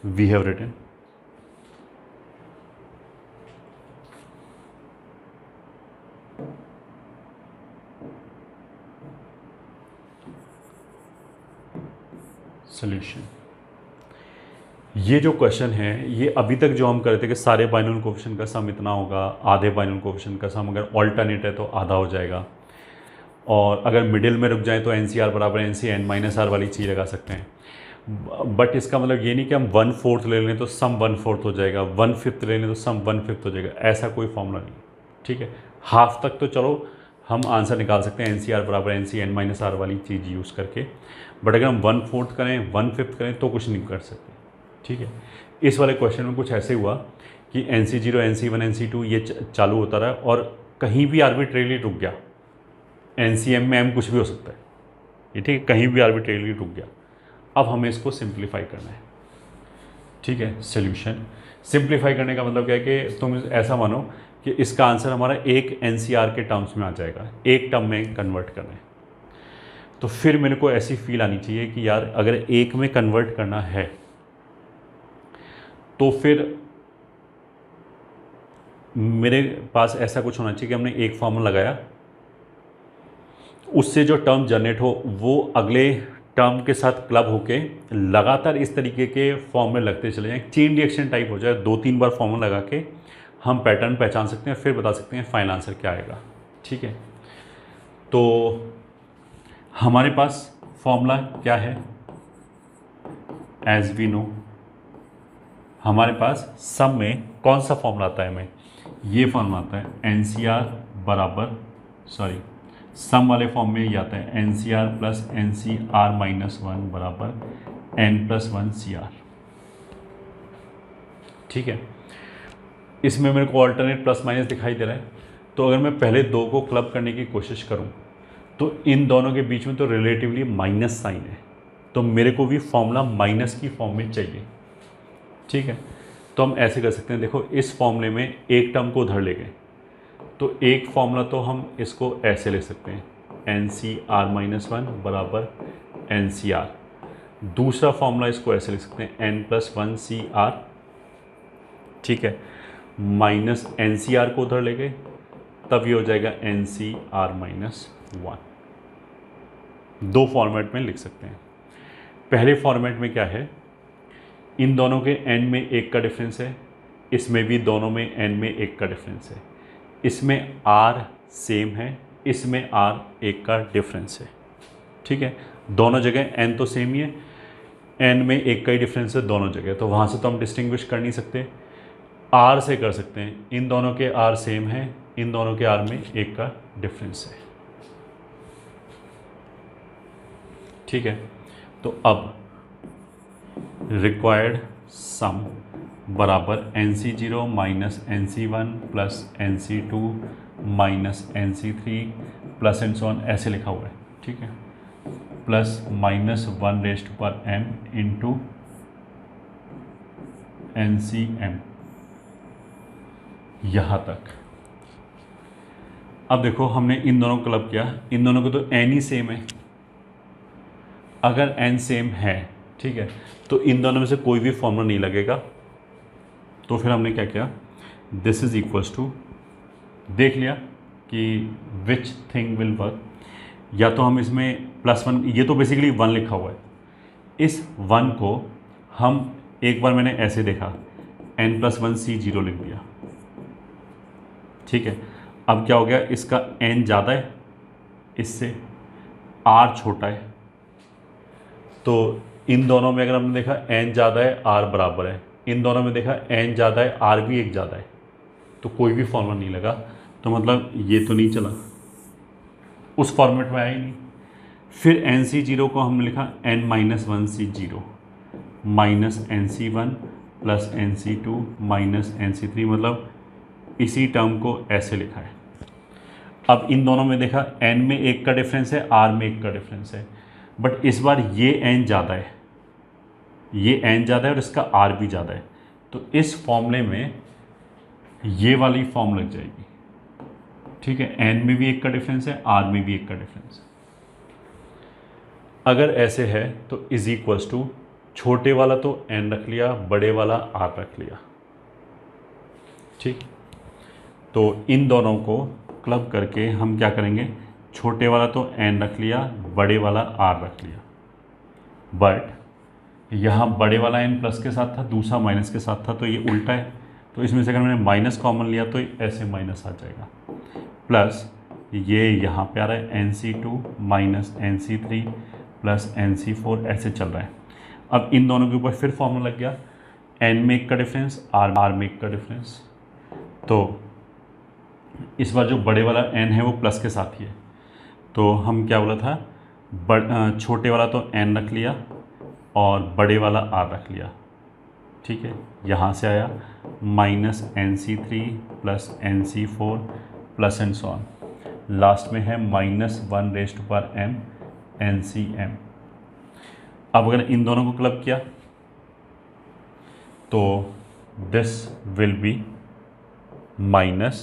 we have written। Solution. ये जो question है ये अभी तक जो हम कर रहे थे कि सारे बाइनोमियल कोएफिशिएंट का सम इतना होगा, आधे बाइनोमियल कोएफिशिएंट का सम अगर ऑल्टरनेट है तो आधा हो जाएगा, और अगर मिडिल में रुक जाए तो NCR बराबर NCn-R वाली चीज़ लगा सकते हैं। बट इसका मतलब ये नहीं कि हम 1/4 ले लें तो सम 1/4 हो जाएगा, 1/5 ले लें तो सम 1/5 हो जाएगा, ऐसा कोई फॉर्मूला नहीं। ठीक है, हाफ तक तो चलो हम आंसर निकाल सकते हैं NCR बराबर NCn-R वाली चीज़ यूज़ करके, बट अगर हम 1/4 करें 1/5 करें तो कुछ नहीं कर सकते। ठीक है, इस वाले क्वेश्चन में कुछ ऐसे हुआ कि NC0 NC1 NC2 ये चालू होता रहा और कहीं भी आर्बिट्रेरली रुक गया, NCM में M कुछ भी हो सकता है, ये ठीक है, कहीं भी आर्बिट्रेरली रुक गया। अब हमें इसको सिंप्लीफाई करना है। ठीक है, सॉल्यूशन सिंप्लीफाई करने का मतलब क्या है कि तुम ऐसा मानो कि इसका आंसर हमारा एक NCR के टर्म्स में आ जाएगा, एक टर्म में कन्वर्ट करना है। तो फिर मेरे को ऐसी फील आनी चाहिए कि यार अगर एक में कन्वर्ट करना है तो फिर मेरे पास ऐसा कुछ होना चाहिए कि हमने एक फॉर्मूला लगाया, उससे जो टर्म जनरेट हो वो अगले टर्म के साथ क्लब होके लगातार इस तरीके के फॉर्मूले लगते चले जाएं, चेन रिएक्शन टाइप हो जाए। 2-3 बार फॉर्मूला लगा के हम पैटर्न पहचान सकते हैं, फिर बता सकते हैं फाइनल आंसर क्या आएगा। ठीक है, तो हमारे पास फॉर्मूला क्या है, एज वी नो हमारे पास सम में कौन सा फॉर्मूला आता है, हमें ये फॉर्मूला आता है NCR बराबर सम वाले फॉर्म में ये आता है NCR प्लस NCR-1 बराबर n+1 CR। ठीक है, इसमें मेरे को ऑल्टरनेट प्लस माइनस दिखाई दे रहा है, तो अगर मैं पहले दो को क्लब करने की कोशिश करूं तो इन दोनों के बीच में तो रिलेटिवली माइनस साइन है, तो मेरे को भी फॉर्मूला माइनस की फॉर्म में चाहिए। ठीक है, तो हम ऐसे कर सकते हैं, देखो इस फॉर्मूले में एक टर्म को उधर ले गए तो एक फॉर्मूला तो हम इसको ऐसे ले सकते हैं NCR-1 बराबर NCR, दूसरा फॉर्मूला इसको ऐसे लिख सकते हैं n+1 CR। ठीक है, माइनस NCR को उधर ले गए तब ये हो जाएगा NCR-1। दो फॉर्मेट में लिख सकते हैं। पहले फॉर्मेट में क्या है, इन दोनों के n में एक का डिफरेंस है, इसमें भी दोनों में n में एक का डिफरेंस है, इसमें R सेम है, इसमें R एक का डिफरेंस है। ठीक है, दोनों जगह n तो सेम ही है, n में एक का ही डिफरेंस है दोनों जगह, तो वहाँ से तो हम डिस्टिंग्विश कर नहीं सकते, R से कर सकते हैं। इन दोनों के R सेम है, इन दोनों के R में एक का डिफरेंस है। ठीक है, तो अब रिक्वायर्ड सम बराबर NC0 minus NC1 plus NC2 minus NC3 plus and so on, ऐसे लिखा हुआ है, ठीक है, plus minus 1m into NCM, यहाँ तक। अब देखो हमने इन दोनों को क्लब किया, इन दोनों को तो n ही सेम है, अगर n सेम है, ठीक है, तो इन दोनों में से कोई भी फॉर्मूला नहीं लगेगा। तो फिर हमने क्या किया, दिस इज इक्वल्स टू, देख लिया कि विच थिंग विल वर्क, या तो हम इसमें +1, ये तो बेसिकली 1 लिखा हुआ है, इस 1 को हम एक बार मैंने ऐसे देखा, n+1 C0 लिख दिया, ठीक है। अब क्या हो गया, इसका n ज़्यादा है इससे, r छोटा है, तो इन दोनों में अगर हमने देखा n ज़्यादा है r बराबर है, इन दोनों में देखा n ज़्यादा है r भी एक ज़्यादा है, तो कोई भी फॉर्मूला नहीं लगा, तो मतलब ये तो नहीं चला, उस फॉर्मेट में आया ही नहीं। फिर NC0 को हमने लिखा n-1C0 minus NC1 plus NC2 minus NC3, मतलब इसी टर्म को ऐसे लिखा है। अब इन दोनों में देखा n में 1 का डिफरेंस है, r में 1 का डिफरेंस है, बट इस बार ये n ज़्यादा है, ये n ज़्यादा है और इसका r भी ज़्यादा है, तो इस फॉर्मूले में ये वाली फॉर्म लग जाएगी, ठीक है। n में भी 1 का डिफरेंस है, r में भी 1 का डिफरेंस है। अगर ऐसे है तो इज इक्वल्स टू, छोटे वाला तो n रख लिया, बड़े वाला r रख लिया, ठीक। तो इन दोनों को क्लब करके हम क्या करेंगे, छोटे वाला तो n रख लिया, बड़े वाला r रख लिया, बट यहाँ बड़े वाला n प्लस के साथ था, दूसरा माइनस के साथ था, तो ये उल्टा है, तो इसमें से अगर मैंने माइनस कॉमन लिया तो ऐसे माइनस आ जाएगा, प्लस ये यहाँ पे आ रहा है NC2 minus NC3 plus NC4, ऐसे चल रहा है। अब इन दोनों के ऊपर फिर फॉर्मूला लग गया, n में 1 का डिफरेंस, r में 1 का डिफरेंस, तो इस बार जो बड़े वाला n है वो प्लस के साथ ही है, तो हम क्या बोला था, छोटे वाला तो n रख लिया और बड़े वाला r रख लिया, ठीक है। यहाँ से आया minus NC3 plus NC4 plus and so on, last में है -1m NCM। अब अगर इन दोनों को क्लब किया तो दिस विल बी माइनस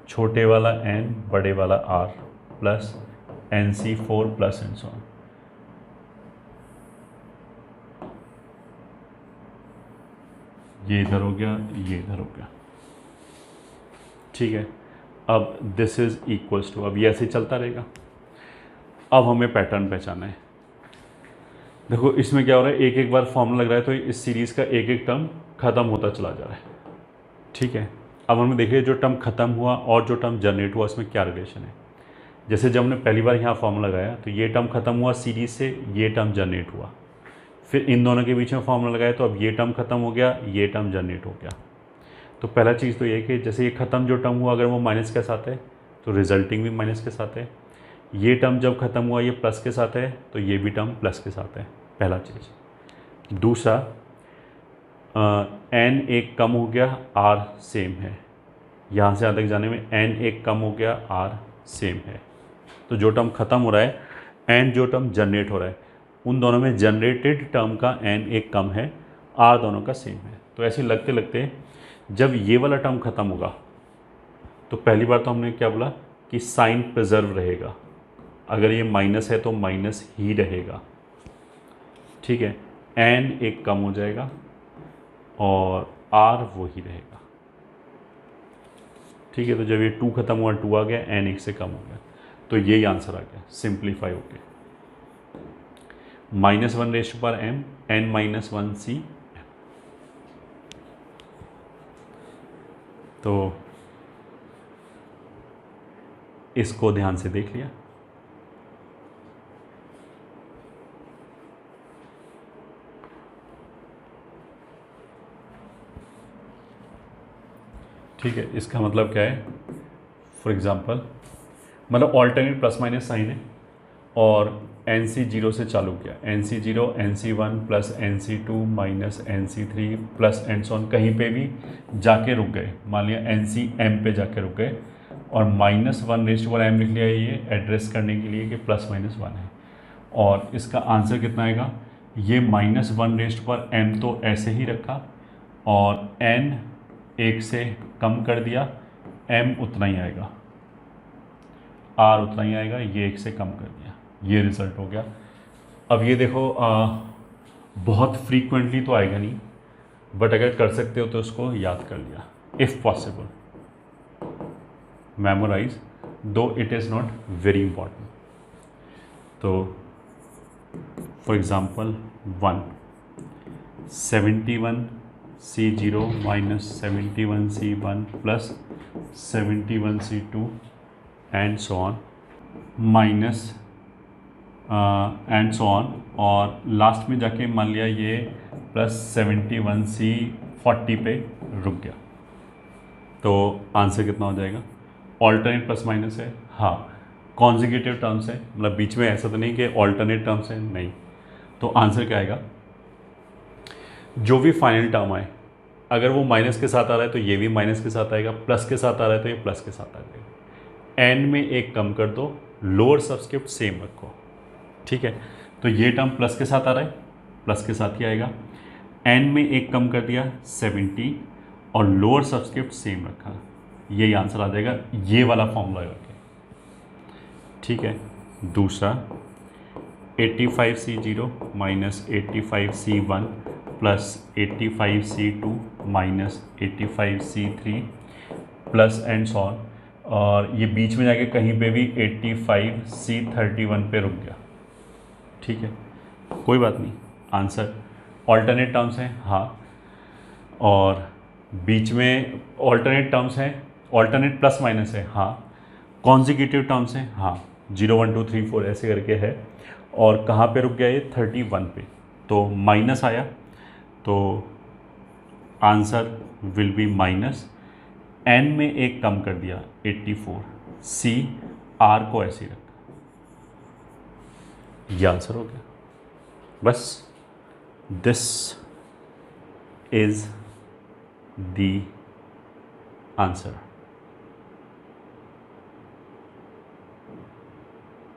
छोटे वाला n बड़े वाला r plus NC4 plus and so on. ये इधर हो गया, ये इधर हो गया, ठीक है। अब दिस इज इक्वल्स टू, अब ये ऐसे चलता रहेगा। अब हमें पैटर्न पहचाना है। देखो इसमें क्या हो रहा है, एक एक बार फॉर्मूला लग रहा है, तो इस सीरीज़ का एक एक टर्म ख़त्म होता चला जा रहा है, ठीक है। अब हमें देखिए जो टर्म ख़त्म हुआ और जो टर्म जनरेट हुआ इसमें क्या रिलेशन है। जैसे जब हमने पहली बार यहाँ फॉर्मूला लगाया तो ये टर्म ख़त्म हुआ सीरीज़ से, ये टर्म जनरेट हुआ, फिर इन दोनों के बीच में फॉर्मूला लगाया तो अब ये टर्म ख़त्म हो गया, ये टर्म जनरेट हो गया। तो पहला चीज़ तो ये कि जैसे ये ख़त्म जो टर्म हुआ अगर वो माइनस के साथ है तो रिजल्टिंग भी माइनस के साथ है, ये टर्म जब ख़त्म हुआ ये प्लस के साथ है तो ये भी टर्म प्लस के साथ है, पहला चीज़। दूसरा, n एक कम हो गया, r सेम है, यहाँ से यहाँ तक जाने में n एक कम हो गया, r सेम है। तो जो टर्म ख़त्म हो रहा है n जो टर्म जनरेट हो रहा है उन दोनों में जनरेटेड टर्म का n एक कम है, r दोनों का सेम है। तो ऐसे लगते लगते जब ये वाला टर्म ख़त्म होगा तो पहली बार तो हमने क्या बोला कि साइन प्रिजर्व रहेगा, अगर ये माइनस है तो माइनस ही रहेगा, ठीक है। n एक कम हो जाएगा और r वो ही रहेगा, ठीक है। तो जब ये 2 ख़त्म हुआ, 2 आ गया, n एक से कम हो गया, तो यही आंसर आ गया, सिंप्लीफाई हो गया -1m n-1c। तो इसको ध्यान से देख लिया। ठीक है, इसका मतलब क्या है, फॉर एग्जांपल मतलब ऑल्टरनेट प्लस माइनस साइन है और NC0 से चालू किया, NC0 NC1 plus NC2 minus NC3 plus and so on, कहीं पे भी जाके रुक गए, मान लिया NCM पे जाके रुक गए और -1/m लिख लिया, ये एड्रेस करने के लिए कि +-1 है। और इसका आंसर कितना आएगा, ये -1/m तो ऐसे ही रखा और n 1 से कम कर दिया, m उतना ही आएगा, r उतना ही आएगा, ये 1 से कम कर दिया, ये रिज़ल्ट हो गया। अब ये देखो बहुत फ्रीक्वेंटली तो आएगा नहीं, बट अगर कर सकते हो तो उसको याद कर लिया, if possible memorise, though it is not very important. तो for example 1 71C0 minus 71C1 plus 71C2 and so on minus and so on, और लास्ट में जाके मान लिया ये +71C 40 पे रुक गया, तो आंसर कितना हो जाएगा, ऑल्टरनेट प्लस माइनस है, हाँ कॉन्जिक्यूटिव टर्म्स है, मतलब बीच में ऐसा तो नहीं कि ऑल्टरनेट टर्म्स है, नहीं, तो आंसर क्या आएगा, जो भी फाइनल टर्म आए अगर वो माइनस के साथ आ रहा है तो ये भी माइनस के साथ आएगा, प्लस के साथ आ रहा है तो ये प्लस के साथ आ जाएगा, एन में एक कम कर दो, लोअर सबस्क्रिप्ट सेम रखो, ठीक है। तो ये टर्म प्लस के साथ आ रहा है, प्लस के साथ ही आएगा, एन में एक कम कर दिया 70 और लोअर सबस्क्रिप्ट सेम रखा, यही आंसर आ जाएगा, ये वाला फॉर्मूला करके, ठीक है। दूसरा 85C0 minus 85C1 plus 85C2 minus 85C3 plus and so on, और ये बीच में जाके कहीं पे भी 85C31 पे रुक गया, ठीक है, कोई बात नहीं, आंसर ऑल्टरनेट टर्म्स हैं, हाँ, और बीच में ऑल्टरनेट टर्म्स हैं, ऑल्टरनेट प्लस माइनस है, हाँ, कॉन्जिक्यूटिव टर्म्स हैं, हाँ, 0 1 2 3 4 ऐसे करके है, और कहाँ पे रुक गया ये 31 पे, तो माइनस आया, तो answer will be minus, N में एक कम कर दिया 84, सी आर को ऐसे ही रखा, ये आंसर हो गया, बस दिस इज द आंसर।